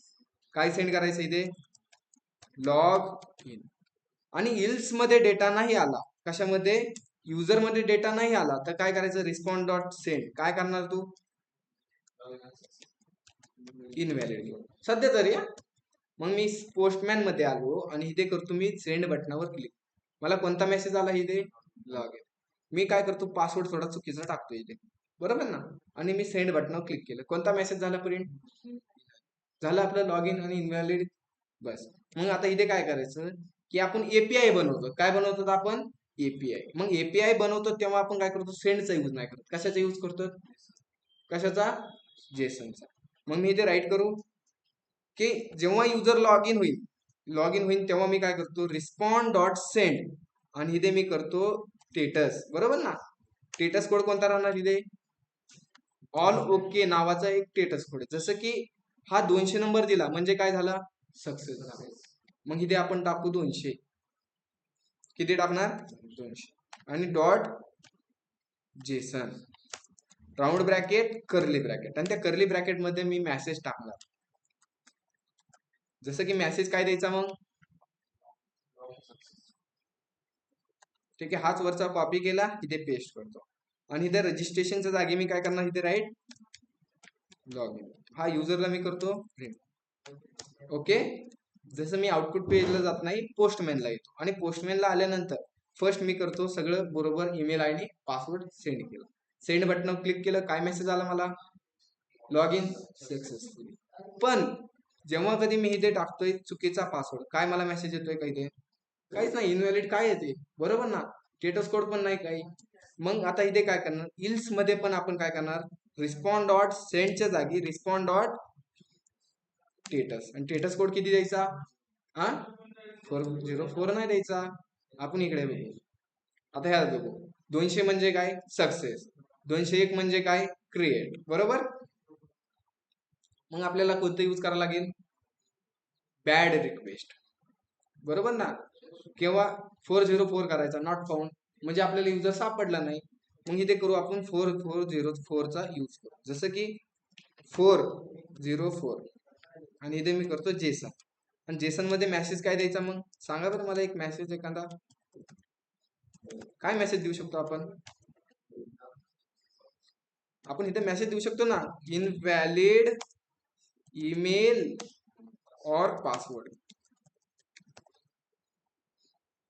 काय सेंड करायचं इथे लॉग इन. आणि इल्स मध्ये डेटा नाही आला कशामध्ये युजर मध्ये डेटा नाही आला तर काय करायचं रिस्पॉन्ड डॉट सेंड. काय करणार तू इनव्हॅलिड घेऊ सध्या तरी. मग मी पोस्टमॅन मध्ये आलो आणि इथे करतो मी सेंड बटनावर क्लिक. मला कोणता मेसेज आला इथे? Log in. मी काय करतो, पासवर्ड थोडा चुकीचा टाकतो इथे, बरोबर ना. आणि मी सेंड बटनावर क्लिक केलं, कोणता मेसेज झाला? प्रिंट झालं आपलं लॉग इन आणि इनव्हॅलिड. बस. मग आता इथे काय करायचं की आपण एपीआय बनवतो. काय बनवतो आपण? एपीआय. मग एपीआय बनवतो तेव्हा आपण काय करतो? सेंडचा यूज नाही करत. कशाचा यूज करतो? कशाचा? जेसनचा. मग मी इथे राईट करू की जेव्हा युजर लॉग इन होईल तेव्हा मी काय करतो? रिस्पॉन्ड डॉट सेंड आणि इथे मी करतो स्टेटस, बरोबर ना. स्टेटस कोड कोणता राहणार इथे? ऑल ओके नावाचा एक स्टेटस कोड. जसं की हा 200 नंबर दिला म्हणजे काय झाला? सक्सेस झाला. मग इथे आपण टाकू 200. किती टाकणार? 200 आणि dot JSON round bracket curly bracket आणि त्या कर्ली ब्रॅकेट मध्ये मी मेसेज टाकणार. जसं की मेसेज काय द्यायचा मग? ठीक आहे, हाच वरचा कॉपी केला इथे पेस्ट करतो आणि इथे रजिस्ट्रेशनच्या जागी मी काय करणार? इथे राईट लॉग इन. हा युजरला मी करतो प्रिंट. ओके. जसं मी आउटपुट पेजला जात नाही, पोस्टमॅनला येतो आणि पोस्टमॅनला आल्यानंतर फर्स्ट मी करतो सगळं बरोबर, ईमेल आयडी पासवर्ड सेंड केलं. सेंड बटन क्लिक केलं, काय मेसेज आला मला? Log in successfully. पण जेव्हा कधी मी इथे टाकतोय चुकीचा पासवर्ड, काय मला मेसेज येतोय का इथे? काहीच नाही. इनव्हॅलिड काय येते? बरोबर ना. स्टेटस कोड पण नाही काही. मग आता इथे काय करणार? इल्स मध्ये पण आपण काय करणार? रिस्पॉन्ड डॉट सेंडच्या जागी रिस्पॉन्ड डॉट स्टेटस आणि स्टेटस कोड किती द्यायचा? 404 नाही द्यायचा. आपण इकडे बघू. आता ह्या बघू. 200 म्हणजे काय? सक्सेस. 201 म्हणजे काय? क्रिएट. बरोबर. मग आपल्याला कोणतं यूज करावं लागेल? Bad request. बरोबर ना. किंवा 404 करायचा, नॉट फाउंड, म्हणजे आपल्याला युजर सापडला नाही. मग इथे करू आपण 4404 चा यूज करू. जसं की 404 आणि इथे मी करतो जेसन आणि जेसन मध्ये मेसेज काय द्यायचा? मग सांगा बरं मला एक मेसेज एखादा. काय मेसेज देऊ शकतो आपण? आपण इथे मेसेज देऊ शकतो ना, इनव्हॅलिड ईमेल और पासवर्ड.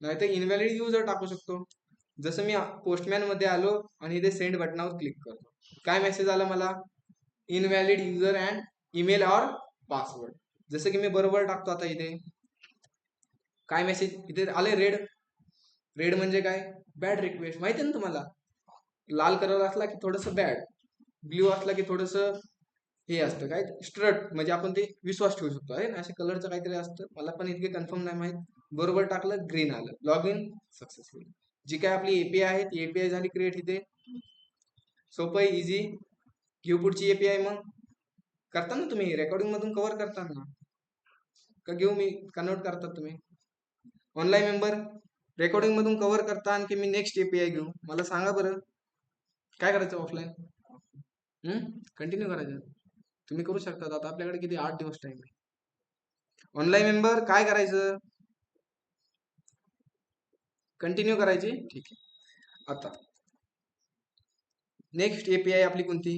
नाही तर इनव्हॅलिड युजर टाकू शकतो. जसं मी पोस्टमॅन मध्ये आलो आणि इथे सेंड बटनावर क्लिक करतो, काय मेसेज आला मला? इनव्हॅलिड युजर अँड ईमेल और पासवर्ड. जसं की मी बरोबर टाकतो आता इथे, काय मेसेज इथे आले? रेड. रेड म्हणजे काय? Bad request. माहिती आहे ना तुम्हाला. लाल कलर असला की थोडस बॅड, ब्ल्यू असला की थोडस हे असतं काय, स्ट्रट, म्हणजे आपण ते विश्वास ठेवू शकतो आहे ना, अशा कलरचं काहीतरी असतं. मला पण इतके कन्फर्म नाही माहित. बरोबर टाकलं, ग्रीन आलं. Log in successful. जी काय आपली एपीआय आहे ती एपीआय झाली क्रिएट. इथे सोपं आहे, इझी. घेऊ पुढची एपीआय. मग करता ना तुम्ही रेकॉर्डिंग मधून कव्हर करता ना का? घेऊ मी कन्वर्ट करतात तुम्ही ऑनलाईन मेंबर रेकॉर्डिंग मधून कव्हर करता आणखी मी नेक्स्ट एपीआय घेऊ? मला सांगा बरं काय करायचं ऑफलाईन. कंटिन्यू करायचं. तुम्ही करू शकता. आता आपल्याकडे किती 8 दिवस टाइम आहे. ऑनलाईन मेंबर काय करायचं? कंटिन्यू करायची. ठीक आहे. आता नेक्स्ट एपीआय आपली कोणती?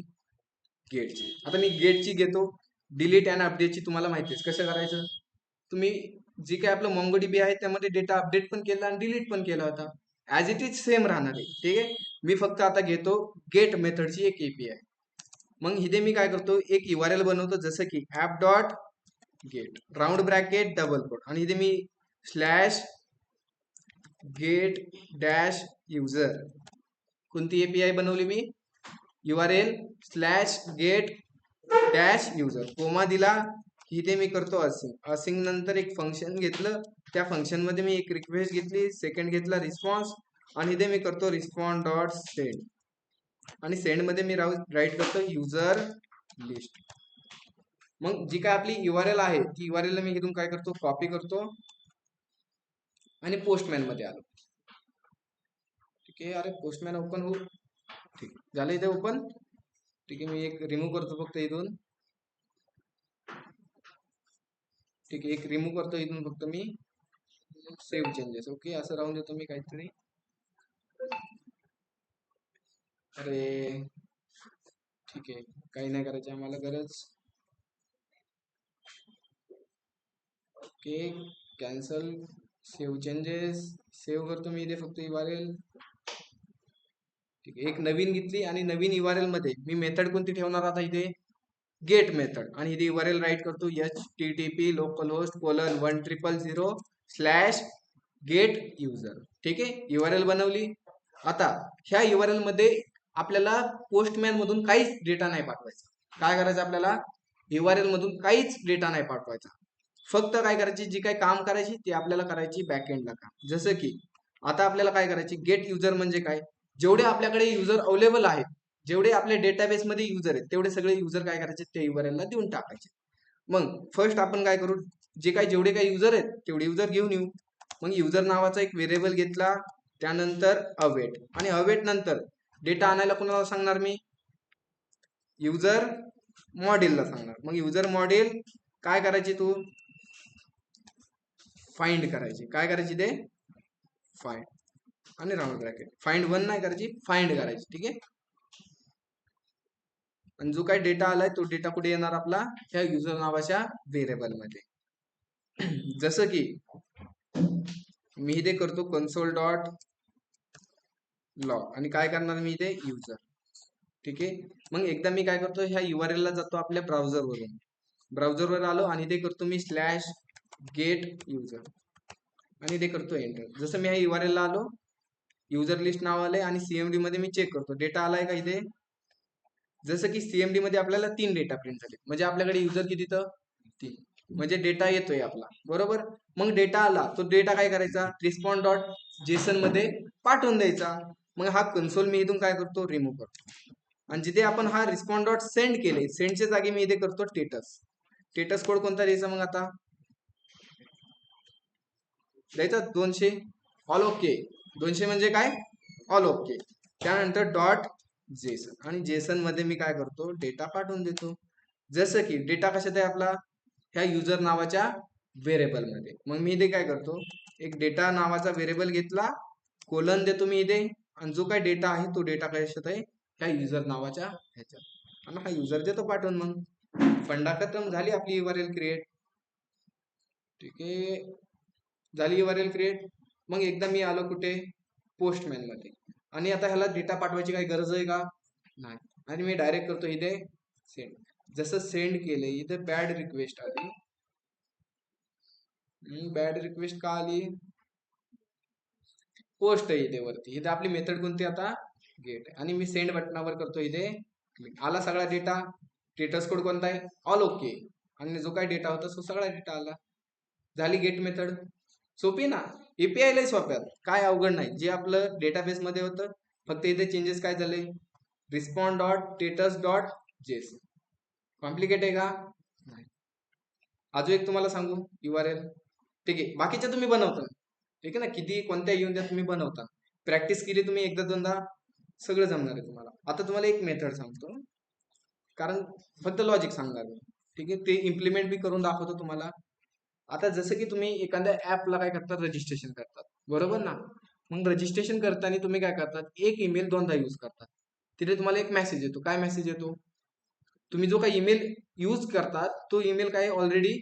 गेटची. आता मी गेटची घेतो. डिलीट अँड अपडेटची तुम्हाला माहितीच कसं करायचं. तुम्ही जी काय आपलं MongoDB आहे त्यामध्ये डेटा अपडेट पण केला आणि डिलीट पण केला होता. ऍज इट इज सेम राहणार आहे. ठीक आहे. मी फक्त आता घेतो गेट मेथडची एक एपीआय. मग इथे मी काय करतो? एक URL बनवतो, जसं की app dot get round bracket double quote आणि इथे मी स्लॅश गेट डॅश युजर. कोणती एपीआय बनवली मी? URL slash get dash user, comma दिला. इथे मी करतो असिंग. असिंग नंतर एक फंक्शन घेतलं, त्या फंक्शन मध्ये मी एक रिक्वेस्ट घेतली, सेकंड घेतला रिस्पॉन्स आणि इथे मी करतो रिस्पॉन्ड डॉट सेंड आणि सेंड मध्ये मी राईट करतो युजर लिस्ट. मग जी काय आपली URL आहे ती URL मी इथून काय करतो? कॉपी करतो आणि पोस्टमॅन मध्ये आलो. ठीक आहे. अरे पोस्टमॅन ओपन हो. ठीक झालं इथे ओपन. ठीक आहे. मी एक रिमूव्ह करतो फक्त इथून. ठीक आहे. एक रिमूव्ह करतो इथून फक्त मी. Save changes. ओके असं राहून देतो मी काहीतरी. अरे ठीक आहे, काही नाही करायची आम्हाला गरज. Okay, cancel, save changes, save करतो मी इथे फक्त URL. ठीक आहे, एक नवीन घेतली आणि नवीन URL मध्ये मी मेथड कोणती ठेवणार आता इथे, गेट मेथड, आणि इथे URL राईट करतो http localhost:100/get user. ठीक आहे, URL बनवली. आता ह्या URL मध्ये आपल्याला पोस्टमॅन मधून काहीच डेटा नाही पाठवायचा. काय करायचं आपल्याला, URL मधून काहीच डेटा नाही पाठवायचा. फक्त काय करायची, जी काही काम करायची ती आपल्याला करायची बॅकएंडला काम. जसं की आता आपल्याला काय करायची, गेट युजर म्हणजे काय, जेवढे आपल्याकडे युजर अवेलेबल आहेत, जेवढे आपल्या डेटाबेस मध्ये युजर आहेत, तेवढे सगळे युजर काय करायचे, त्या URL ला देऊन टाकायचे. मग फर्स्ट आपण काय करू, जेवढे काही युजर आहेत तेवढे युजर घेऊन येऊ. मग युजर नावाचा एक व्हेरिएबल घेतला, त्यानंतर अवेट, आणि अवेट नंतर डेटा आणायला कोणाला सांगणार मी, युजर मॉडेलला सांगणार. मग युजर मॉडेल काय करायची, तू फाइंड करायची. काय करायची ते, फाइंड, आणि राऊंड ब्रॅकेट, फाइंड 1 नाही करायची, फाइंड करायची. ठीक आहे, आणि जो काही डेटा आलाय तो डेटा कुठे येणार आपला, ह्या युजर नावाच्या व्हेरिएबल मध्ये. जसं की मी इथे करतो console.log, आणि काय करणार मी इथे, युजर. ठीक आहे, मग एकदा मी काय करतो, ह्या URL ला जातो आपल्या ब्राउझरवरून, ब्राउझरवर आलो आणि ते करतो मी /get user, आणि ते करतो एंटर. जसं मी ह्या URL ला आलो, युजर लिस्ट नाव आलंय, आणि CMD मध्ये मी चेक करतो डेटा आलाय का इथे. जसं की CMD मध्ये आपल्याला 3 डेटा प्रिंट झाले, म्हणजे आपल्याकडे युजर किती, तर 3, म्हणजे डेटा येतोय आपला, बरोबर. मग डेटा आला, तो डेटा काय करायचा, respond.json मध्ये पाठवून द्यायचा. मग हा कन्सोल मी इथून काय करतो, रिमूव्ह करतो, आणि जिथे आपण हा respond.send केले, सेंडच्या जागी मी इथे करतो स्टेटस कोड कोणता द्यायचा, मग आता द्यायचा 200, ऑल ओके. 200 म्हणजे काय, ऑल ओके. त्यानंतर .json, आणि जेसन मध्ये मी काय करतो, डेटा पाठवून देतो. जसं की डेटा कशात आहे आपला, ह्या युजर नावाच्या व्हेरिएबल मध्ये. मग मी इथे काय करतो, एक डेटा नावाचा व्हेरिएबल घेतला, कोलन देतो मी इथे, आणि जो काही डेटा आहे तो डेटा कशात आहे, ह्या युजर नावाच्या ह्याच्यात, आणि हा युजर देतो पाठवून. मग फंडा खतम, झाली आपली URL क्रिएट. ठीक आहे, झाली URL क्रिएट. मग एकदा मी आलो कुठे, पोस्टमॅन मध्ये, आणि आता ह्याला डेटा पाठवायची काही गरज आहे का, नाही, आणि मी डायरेक्ट करतो इथे सेंड. जसं सेंड केले, इथे बॅड रिक्वेस्ट आली. बॅड रिक्वेस्ट का आली, पोस्ट आहे इथे वरती, इथे आपली मेथड कोणती आता, गेट, आणि मी सेंड बटनावर करतो इथे क्लिक. आला सगळा डेटा, स्टेटस कोड कोणता आहे, ऑल ओके, आणि जो काही डेटा होता तो सगळा डेटा आला. झाली गेट मेथड. सोपी ना, API लय सोप्यात, काय अवघड नाही. जे आपलं डेटाबेस मध्ये होतं, फक्त इथे चेंजेस काय झाले, respond.status.json. कॉम्प्लिकेट आहे का, नाही. अजून एक तुम्हाला सांगू, URL. ठीक आहे, बाकीच्या तुम्ही बनवता, ठीक आहे ना, किती कोणत्या येऊन द्या तुम्ही बनवता, प्रॅक्टिस केली तुम्ही एकदा दोनदा, सगळं जमणार आहे तुम्हाला. आता तुम्हाला एक मेथड सांगतो, कारण फक्त लॉजिक सांगणार मी. ठीक आहे, ते इम्प्लिमेंट बी करून दाखवतो तुम्हाला. आता जसं की तुम्ही एखाद्या ऍपला काय करतात, रजिस्ट्रेशन करतात, बरोबर ना. मग रजिस्ट्रेशन करताना तुम्ही काय करतात, एक ईमेल दोनदा यूज करतात. तिथे तुम्हाला एक मेसेज येतो. काय मेसेज येतो, तुम्ही जो काही ईमेल यूज करतात तो ईमेल काय ऑलरेडी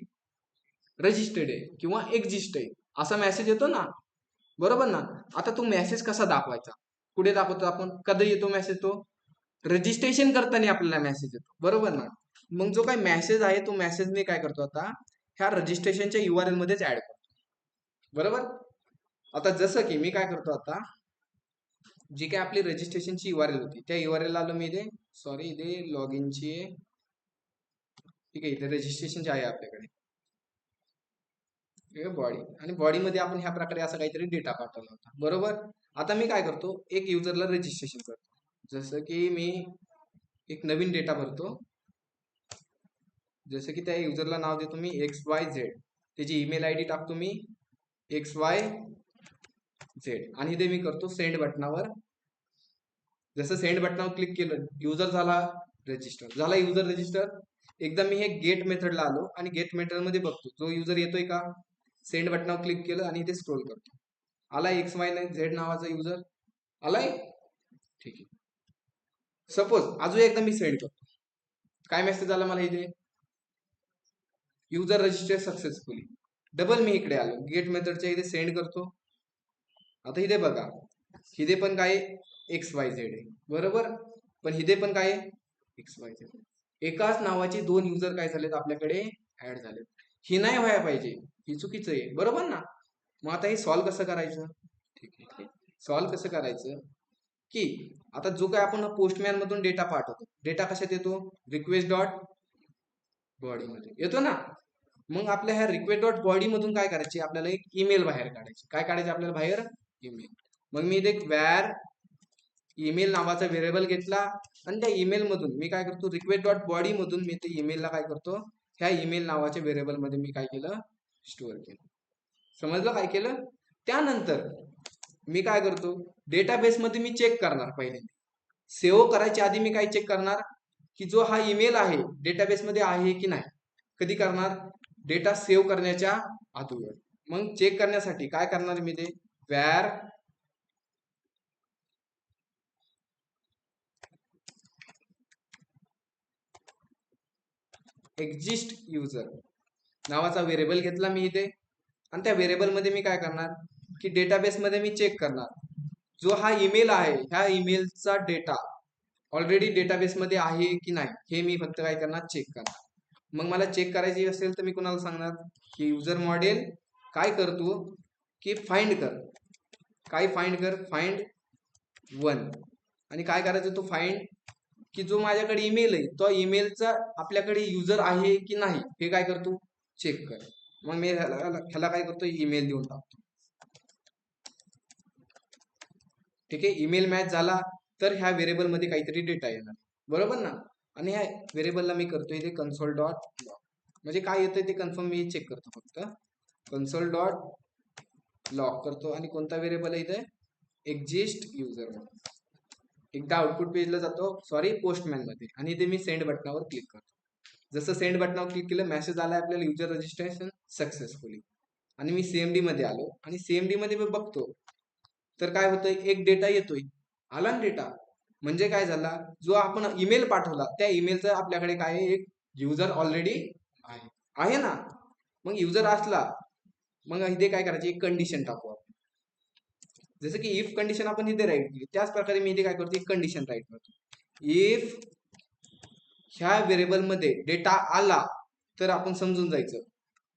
रजिस्टर्ड आहे किंवा एक्झिस्ट आहे, असा मेसेज येतो ना, बरोबर ना. आता तो मेसेज कसा दाखवायचा, कुठे दाखवतो आपण, कधी येतो मेसेज, तो रजिस्ट्रेशन करताना आपल्याला मेसेज येतो, बरोबर ना. मग जो काही मेसेज आहे तो मेसेज मी काय करतो आता, ह्या रजिस्ट्रेशनच्या URL मध्येच ऍड करतो, बरोबर. आता जसं की मी काय करतो, आता जी काय आपली रजिस्ट्रेशनची URL होती, त्या URL ला आलो मी इथे, सॉरी इथे लॉग इनची आहे. ठीक आहे, इथे रजिस्ट्रेशनची आहे आपल्याकडे बॉडी, आणि बॉडी मध्ये आपण ह्या प्रकारे असा काहीतरी डेटा पाठवला होता, बरोबर. आता मी काय करतो, एक युजरला रजिस्ट्रेशन करतो. जसं की मी एक नवीन डेटा भरतो, जसं की त्या युजरला नाव देतो मी XYZ, त्याची ईमेल ID टाकतो मी XYZ, आणि इथे मी करतो सेंड बटनावर. जसं सेंड बटनावर क्लिक केलं, युजर झाला रजिस्टर, झाला युजर रजिस्टर. एकदा मी हे गेट मेथडला आलो, आणि गेट मेथड मध्ये बघतो जो युजर येतोय का, सेंड बटनावर क्लिक केलं आणि इथे स्क्रोल करतो, आलाय XYZ नावाचा युजर, आलाय. ठीक आहे, सपोज अजून एकदा मी सेंड करतो, काय मेसेज आला मला इथे, युजर रजिस्टर सक्सेसफुली. डबल मी इकडे आलो, गेट मेथडच्या इथे सेंड करतो. आता इथे बघा, इथे पण काय XYZ आहे बरोबर, पण इथे पण काय XYZ. एकाच नावाचे दोन युजर काय झालेत आपल्याकडे ऍड झालेत. ही नाही व्हायला पाहिजे, ही चुकीचं आहे बरोबर ना. मग आता हे सॉल्व्ह कसं करायचं, ठीक आहे, सॉल्व्ह कसं करायचं की आता जो काय आपण पोस्टमॅन मधून डेटा पाठवतो, डेटा कशात येतो, रिक्वेस्ट डॉट बॉडी मध्ये येतो ना. मग आपल्या ह्या रिक्वेस्ट डॉट बॉडी मधून काय करायची, आपल्याला एक ईमेल बाहेर काढायची. काय काढायचे आपल्याला बाहेर, ईमेल. मग मी इथे व्हॅर ईमेल नावाचा व्हेरिएबल घेतला आणि त्या ईमेल मधून मी काय करतो, रिक्वेस्ट डॉट बॉडी मधून मी ते ईमेलला काय करतो, ह्या ईमेल नावाच्या व्हेरिएबल मध्ये मी काय केलं, स्टोअर केलं. समजलं काय केलं. त्यानंतर मी काय करतो, डेटाबेस मध्ये मी चेक करणार. पहिले सेव्ह करायच्या आधी मी काय चेक करणार की जो हा ईमेल आहे डेटाबेस मध्ये आहे की नाही. कधी करणार, डेटा सेव्ह करण्याच्या अगोदर. मग चेक करण्यासाठी काय करणार मी, ते व्हॅर एक्झिस्ट युजर नावाचा व्हेरिएबल घेतला मी इथे. आणि त्या व्हेरिएबल मध्ये मी काय करणार की डेटाबेस मध्ये मी चेक करणार जो हा ईमेल आहे, ह्या ईमेलचा डेटा ऑलरेडी डेटाबेस मध्ये आहे की नाही, हे मी फक्त काय करणार, चेक करणार. मग मला चेक करायची असेल तर मी कुणाला सांगणार की युजर मॉडेल काय करतो की फाइंड कर. काय फाइंड कर, फाइंड 1. आणि काय करायचं, तो फाइंड की जो माझ्याकडे ईमेल आहे तो ईमेलचा आपल्याकडे युजर आहे की नाही हे काय करतो, चेक कर. मग मी ह्याला काय करतो, ईमेल देऊन टाकतो. ठीक आहे, ईमेल मॅच झाला तर ह्या व्हेरिएबल मध्ये काहीतरी डेटा येणार बरोबर ना. आणि ह्या व्हेरिएबलला मी करतो इथे कन्सोल डॉट लॉग. म्हणजे काय येतं ते कन्फर्म मी चेक करतो, फक्त कन्सोल डॉट लॉग करतो. आणि कोणता व्हेरिएबल आहे इथे, एक्झिस्ट युजर. एकदा आउटपुट पेजला जातो, सॉरी पोस्टमॅन मध्ये, आणि इथे मी सेंड बटनावर क्लिक करतो. जसं सेंड बटनावर क्लिक केलं, मेसेज आला आपल्याला युजर रजिस्ट्रेशन सक्सेसफुली. आणि मी CMD मध्ये आलो आणि CMD मध्ये मी बघतो तर काय होतंय, एक डेटा येतोय, आला ना डेटा. म्हणजे काय झाला, जो आपण ईमेल पाठवला त्या ईमेलचा आपल्याकडे काय एक युजर ऑलरेडी आहे ना. मग युजर असला मग इथे काय करायची, एक कंडिशन टाकू आपण. जसं की इफ कंडिशन आपण इथे राईट केली, त्याच प्रकारे मी इथे काय करतो, एक कंडिशन राईट करतो. इफ ह्या व्हेरिएबल मध्ये डेटा आला तर आपण समजून जायचं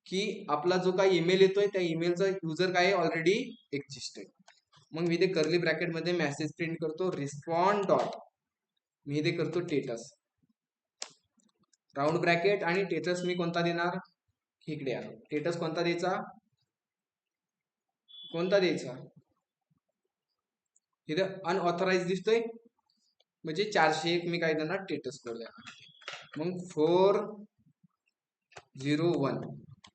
की आपला जो काही ईमेल येतोय त्या ईमेलचा युजर काय ऑलरेडी एक्झिस्ट आहे. मग मी इथे कर्ली ब्रॅकेट मध्ये मेसेज प्रिंट करतो, रिस्पॉन्ड डॉट, मी इथे करतो टेटस, राऊंड ब्रॅकेट. आणि टेटस मी कोणता देणार, इकडे आलो, टेटस कोणता द्यायचा, कोणता द्यायचा, इथे अनऑथराइज दिसतोय म्हणजे 401 मी काय देणार, टेटस कोड देणार. मग 401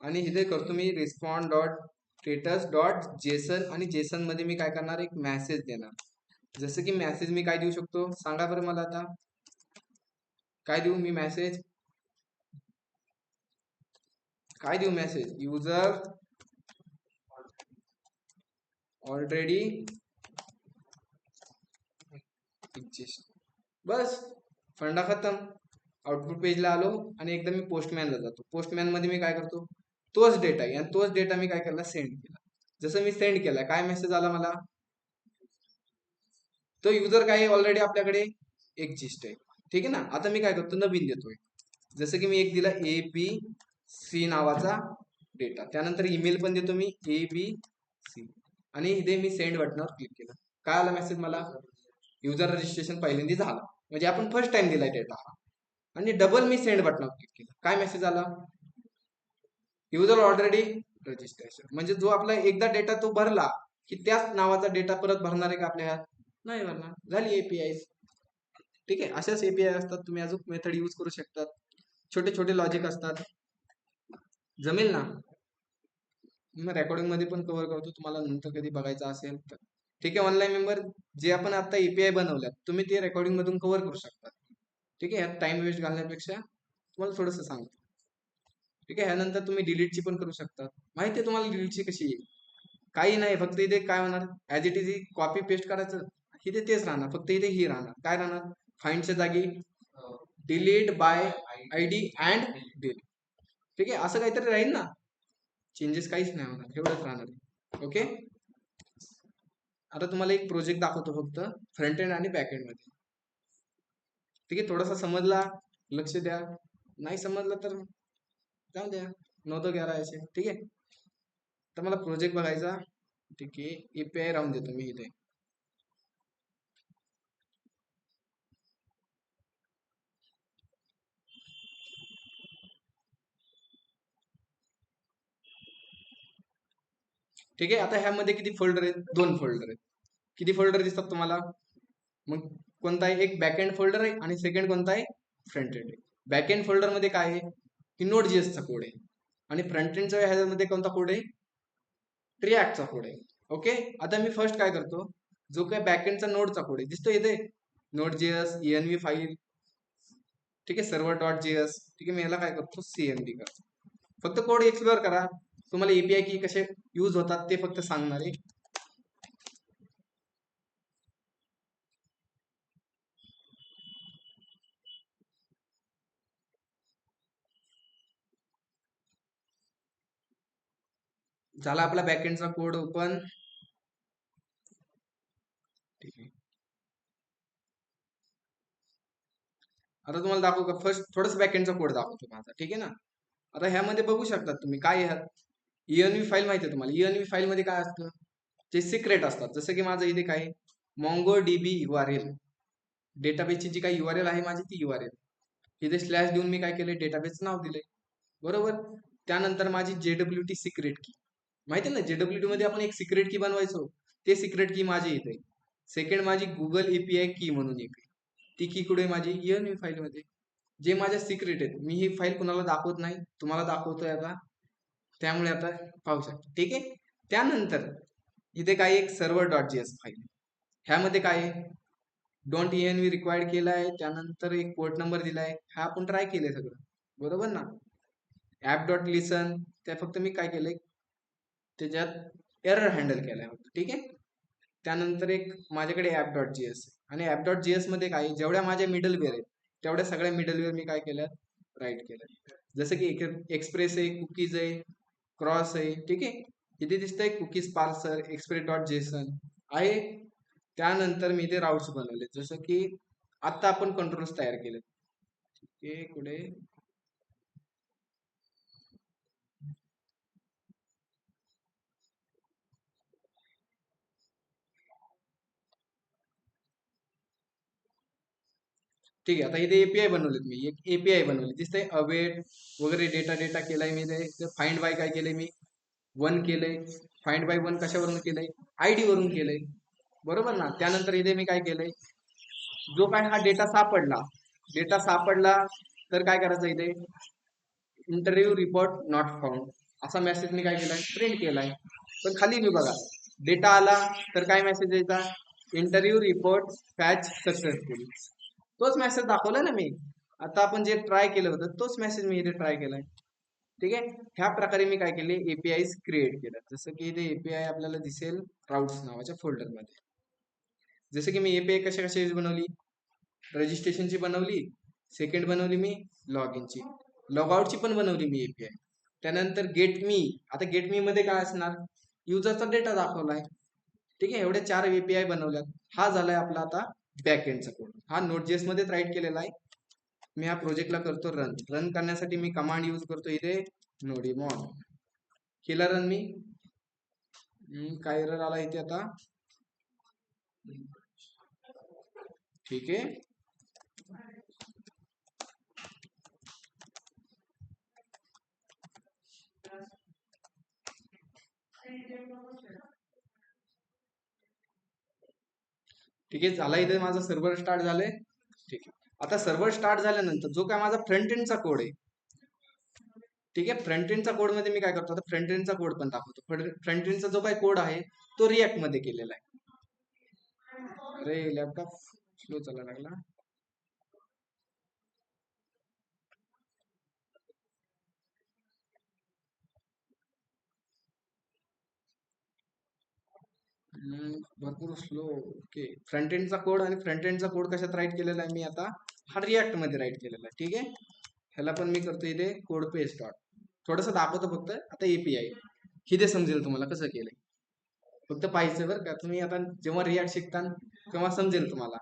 आणि इथे करतो मी respond dot status dot JSON. आणि जेसन मध्ये मी काय करणार, एक मेसेज देणार. जसं की मेसेज मी काय देऊ शकतो सांगा बरं मला, आता काय देऊ मी मेसेज, काय देऊ मेसेज, युजर ऑलरेडी एक्झिस्ट. बस, फंडा खतम. आउटपुट पेजला आलो आणि एकदा मी पोस्टमॅनला जातो. पोस्टमॅन मध्ये मी काय करतो, तोच डेटा आहे आणि तोच डेटा मी काय केला, सेंड केला. जसं मी सेंड केला काय मेसेज आला मला, तो युजर काय ऑलरेडी आपल्याकडे एक्झिस्ट आहे. ठीक आहे ना. आता मी काय करतो, नवीन देतोय. जसं की मी एक दिला ABC नावाचा डेटा, त्यानंतर ईमेल पण देतो मी ABC. आणि इथे मी सेंड बटनावर क्लिक केलं, काय आला मेसेज मला, युजर रजिस्ट्रेशन पहिल्यांदा झालं, म्हणजे आपण फर्स्ट टाइम दिलाय डेटा हा. आणि डबल मी सेंड बटनावर क्लिक केलं, काय मेसेज आला, युजर ऑलरेडी रजिस्ट्रेशन. म्हणजे जो आपला एकदा डेटा तो भरला की त्याच नावाचा डेटा परत भरणार आहे का आपल्या ह्यात, नाही भरणार. झाली API. ठीक आहे, अशाच API असतात, तुम्ही अजून मेथड यूज करू शकतात, छोटे छोटे लॉजिक असतात. जमेल ना. मग रेकॉर्डिंग मध्ये पण कव्हर करतो, तुम्हाला नंतर कधी बघायचं असेल तर. ठीक आहे, ऑनलाईन मेंबर जे आपण आता API बनवल्यात तुम्ही ते रेकॉर्डिंग मधून कव्हर करू शकता. ठीक आहे, ह्यात टाइम वेस्ट घालण्यापेक्षा तुम्हाला थोडंसं सांगतो. ठीक आहे, ह्यानंतर तुम्ही डिलीटची पण करू शकता. माहिती आहे तुम्हाला डिलीटची कशी येईल, काही नाही, फक्त इथे काय होणार, as it is copy paste करायचं, इथे तेच राहणार, फक्त इथे ही राहणार, काय राहणार, फाइंडच्या जागी delete by ID and delete. ठीक आहे, असं काहीतरी राहील ना, चेंजेस काहीच नाही होणार, एवढंच राहणार आहे. ओके, आता तुम्हाला एक प्रोजेक्ट दाखवतो फक्त फ्रंट एंड आणि बॅक एंड मध्ये. ठीक आहे, थोडासा समजला लक्ष द्या, नाही समजलं तर जाऊ द्या, 9 तो 11 ऐसे. ठीक आहे, तर मला प्रोजेक्ट बघायचा. ठीक आहे, एपीआय राहून देतो मी इथे. ठीक आहे, आता ह्यामध्ये किती फोल्डर आहेत? 2 फोल्डर आहेत. किती फोल्डर दिसतात तुम्हाला? मग कोणता आहे? एक बॅकएंड फोल्डर आहे आणि सेकंड कोणता आहे? फ्रंट एंड आहे. बॅकएंड फोल्डर मध्ये काय आहे? की नोड जीएसचा कोड आहे. आणि फ्रंट एंडच्या ह्याच्यामध्ये कोणता कोड आहे? रिॲक्टचा कोड आहे. ओके, आता मी फर्स्ट काय करतो, जो काय बॅकएंडचा नोडचा कोड आहे दिसतो इथे, नोड जीएस env फाईल. ठीक आहे, सर्व्हर डॉट जीएस. ठीक आहे, मी याला काय करतो, cmd करतो. फक्त कोड एक्सप्लोअर करा, तुम्हाला एपीआय की कसे यूज होतात ते फक्त सांगणार आहे. झाला आपला बॅकएंडचा कोड ओपन. ठीक आहे, आता तुम्हाला दाखवू का? फर्स्ट थोडंच बॅकएंडचा कोड दाखवतो माझा. ठीक आहे ना, आता ह्यामध्ये बघू शकता तुम्ही काय आहे. env फाईल माहिती आहे तुम्हाला? env फाईल मध्ये काय असतं? जे सिक्रेट असतात. जसं की माझं इथे काय, MongoDB URL, डेटाबेसची जी काही URL आहे माझी ती URL. इथे स्लॅश देऊन मी काय केले, डेटाबेसचं नाव दिले. बरोबर, त्यानंतर माझी JWT सिक्रेट की माहिती आहे ना, JWT मध्ये आपण एक सिक्रेट की बनवायचो, ते सिक्रेट की माझी इथे. सेकंड माझी गुगल एपीआय की म्हणून एक आहे, ती की कुठे माझी env फाईल मध्ये. जे माझ्या सिक्रेट आहेत, मी ही फाईल कुणाला दाखवत नाही, तुम्हाला दाखवतोय आता, त्यामुळे आता पाहू शकता. ठीक आहे, त्यानंतर इथे काय एक सर्व्हर डॉट जीएस फाईल, ह्यामध्ये काय आहे, डोंट env रिक्वायर्ड केला आहे, त्यानंतर एक पोर्ट नंबर दिलाय, हा आपण ट्राय केलंय सगळं, बरोबर ना. ऍप डॉट लिसन, त्या फक्त मी काय केलंय, त्याच्यात एरर हँडल केलाय फक्त. ठीक आहे, त्यानंतर एक माझ्याकडे ऍप डॉट जीएस, आणि ऍप डॉट जीएस मध्ये काय, जेवढ्या माझ्या मिडलवेअर आहेत तेवढ्या सगळ्या मिडलवेअर मी काय केल्या, राईट केलं. जसं की एक्सप्रेस आहे, कुकीज आहे, क्रॉस आहे. ठीक आहे, इथे दिसतंय cookies parser, express dot JSON आहे. त्यानंतर मी इथे राऊट्स बनवले, जसं की आता आपण कंट्रोल्स तयार केले. ठीक आहे, कुठे, ठीक आहे, आता इथे एपीआय बनवलेत मी, एक एपीआय बनवली दिसतंय, अवेट वगैरे डेटा डेटा केलाय मी इथे. फाइंड बाय काय केलंय मी, 1 केलंय. फाइंड बाय 1 कशावरून केलंय, आयडी वरून केलंय, बरोबर ना. त्यानंतर इथे मी काय केलंय, जो काय हा डेटा सापडला तर काय करायचं, इथे इंटरव्ह्यू रिपोर्ट नॉट फाउंड असा मेसेज मी काय केलाय, प्रिंट केलाय. पण खाली मी बघा, डेटा आला तर काय मेसेज यायचा, इंटरव्ह्यू रिपोर्ट फॅच सक्सेसफुल. तोच मेसेज दाखवला ना मी, आता आपण जे ट्राय केलं होतं तोच मेसेज मी इथे ट्राय केलाय. ठीक आहे, ह्या प्रकारे मी काय केले, एपीआय क्रिएट केलं. जसं की इथे एपीआय आपल्याला दिसेल राउट्स नावाच्या फोल्डर मध्ये. जसं की मी एपीआय कशा कशाची बनवली, रजिस्ट्रेशनची बनवली, सेकंड बनवली मी लॉग इनची, लॉग आउटची पण बनवली मी एपीआय. त्यानंतर गेट मी, आता गेट मी मध्ये काय असणार, युजरचा डेटा दाखवलाय. ठीक आहे, एवढे 4 एपीआय बनवल्यात. हा झालाय आपला आता बॅक एंडचा कोड, हा नोटजेस मध्येच राईट केलेला आहे. मी या प्रोजेक्टला करतो रन. रन करण्यासाठी मी कमांड यूज करतो इथे नोडीमॉन. केला रन मी. काय एरर आला इथे आता, ठीक आहे. ठीक आहे, झाला इथे माझं सर्व्हर स्टार्ट झालंय. ठीक आहे, आता सर्व्हर स्टार्ट झाल्यानंतर जो काय माझा फ्रंट एंडचा कोड आहे, ठीक आहे, फ्रंट एंडचा कोड मध्ये मी काय करतो, आता फ्रंट एंडचा कोड पण दाखवतो. फ्रंट एंडचा जो काही कोड आहे तो रिॲक्ट मध्ये केलेला आहे. अरे लॅपटॉप स्लो चालायला लागला. भरपूर स्लो. ओके, फ्रंट एंडचा कोड आणि फ्रंट एंडचा कोड कशात राईट केलेला आहे मी आता, हा रिॲक्ट मध्ये राईट केलेला आहे. ठीक आहे, ह्याला पण मी करतो इथे कोड पेस्ट डॉट, थोडस दाखवतो फक्त. आता एपीआय इथे समजेल तुम्हाला कसं केलंय, फक्त पाहिजे बरं का. तुम्ही आता जेव्हा रिॲक्ट शिकता तेव्हा समजेल तुम्हाला.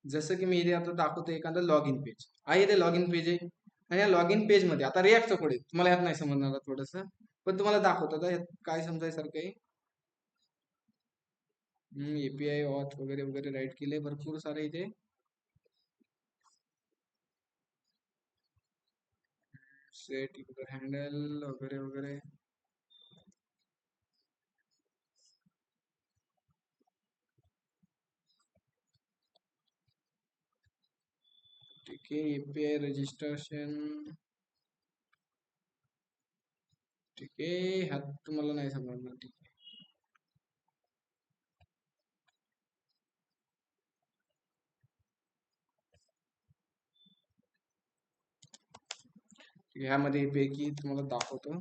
जसं की मी इथे आता दाखवतो एखादा लॉग इन पेज आहे, इथे लॉग इन पेज आहे. आणि या लॉग इन पेज मध्ये आता रिॲक्टचं कोड आहे, तुम्हाला ह्यात नाही समजणार थोडस, पण तुम्हाला दाखवतो आता ह्यात काय समजायसारखं आहे. एपीआय ऑथ वगैरे वगैरे राईट केले भरपूर सारे इथे. सेट युजर हँडल वगैरे वगैरे. ठीक आहे, एपीआय रजिस्ट्रेशन. ठीक आहे, ह्यात तुम्हाला नाही समजणार. ठीक आहे, ह्यामध्ये पैकी तुम्हाला दाखवतो.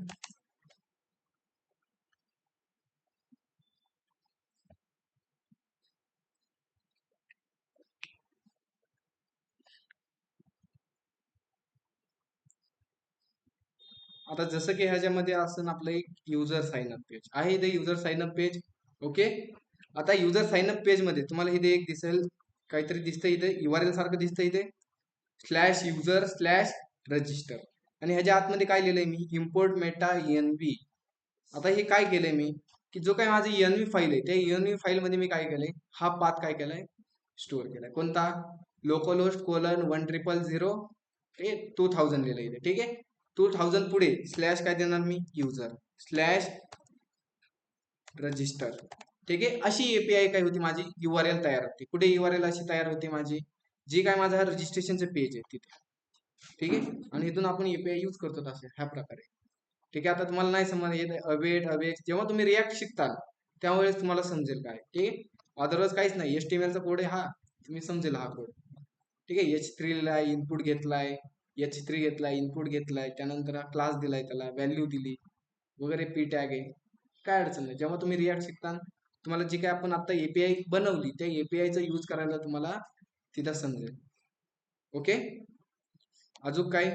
आता जसं की ह्याच्यामध्ये असं आपलं एक युजर साइन अप पेज आहे, इथे user sign up page. Okay, आता युजर साइन अप पेज मध्ये तुम्हाला इथे एक दिसेल, काहीतरी दिसतं इथे URL सारखं दिसतं इथे, स्लॅश युजर स्लॅश रजिस्टर. आणि ह्याच्या आतमध्ये काय लिहिलंय मी, इम्पोर्ट मेटा ENV. आता हे काय केलंय मी, की जो काही माझी ENV फाईल आहे त्या ENV फाईल मध्ये मी काय केलंय, हा पाथ काय केलाय, स्टोअर केलाय. कोणता, localhost:100 2000 लिहिलंय इथे. ठीक आहे, 2000 पुढे स्लॅश काय देणार मी, युजर स्लॅश रजिस्टर. ठीक आहे, अशी एपीआय काय होती माझी, URL तयार होती. कुठे URL अशी तयार होती माझी, जी काय माझा रजिस्ट्रेशनचं पेज आहे तिथे. ठीक आहे, आणि इथून आपण एपीआय यूज करतो असे ह्या प्रकारे. ठीक आहे, आता तुम्हाला नाही समज येत अवेट अवेट, जेव्हा तुम्ही रिॲक्ट शिकताल त्यावेळेस तुम्हाला समजेल काय. ठीक आहे, अदरवाईज काहीच नाही. HTML चा कोड आहे हा, तुम्ही समजेल हा कोड. ठीक आहे, H3 ला इनपुट घेतलाय, H3 घेतलाय, इनपुट घेतलाय, त्यानंतर हा क्लास दिलाय, त्याला व्हॅल्यू दिली वगैरे, पी टॅग आहे. काय अडचण नाही, जेव्हा तुम्ही रिॲक्ट शिकता तुम्हाला जी काय आपण आता एपीआय बनवली त्या एपीआयचा यूज करायला तुम्हाला तिथं समजेल. ओके, अजून काय.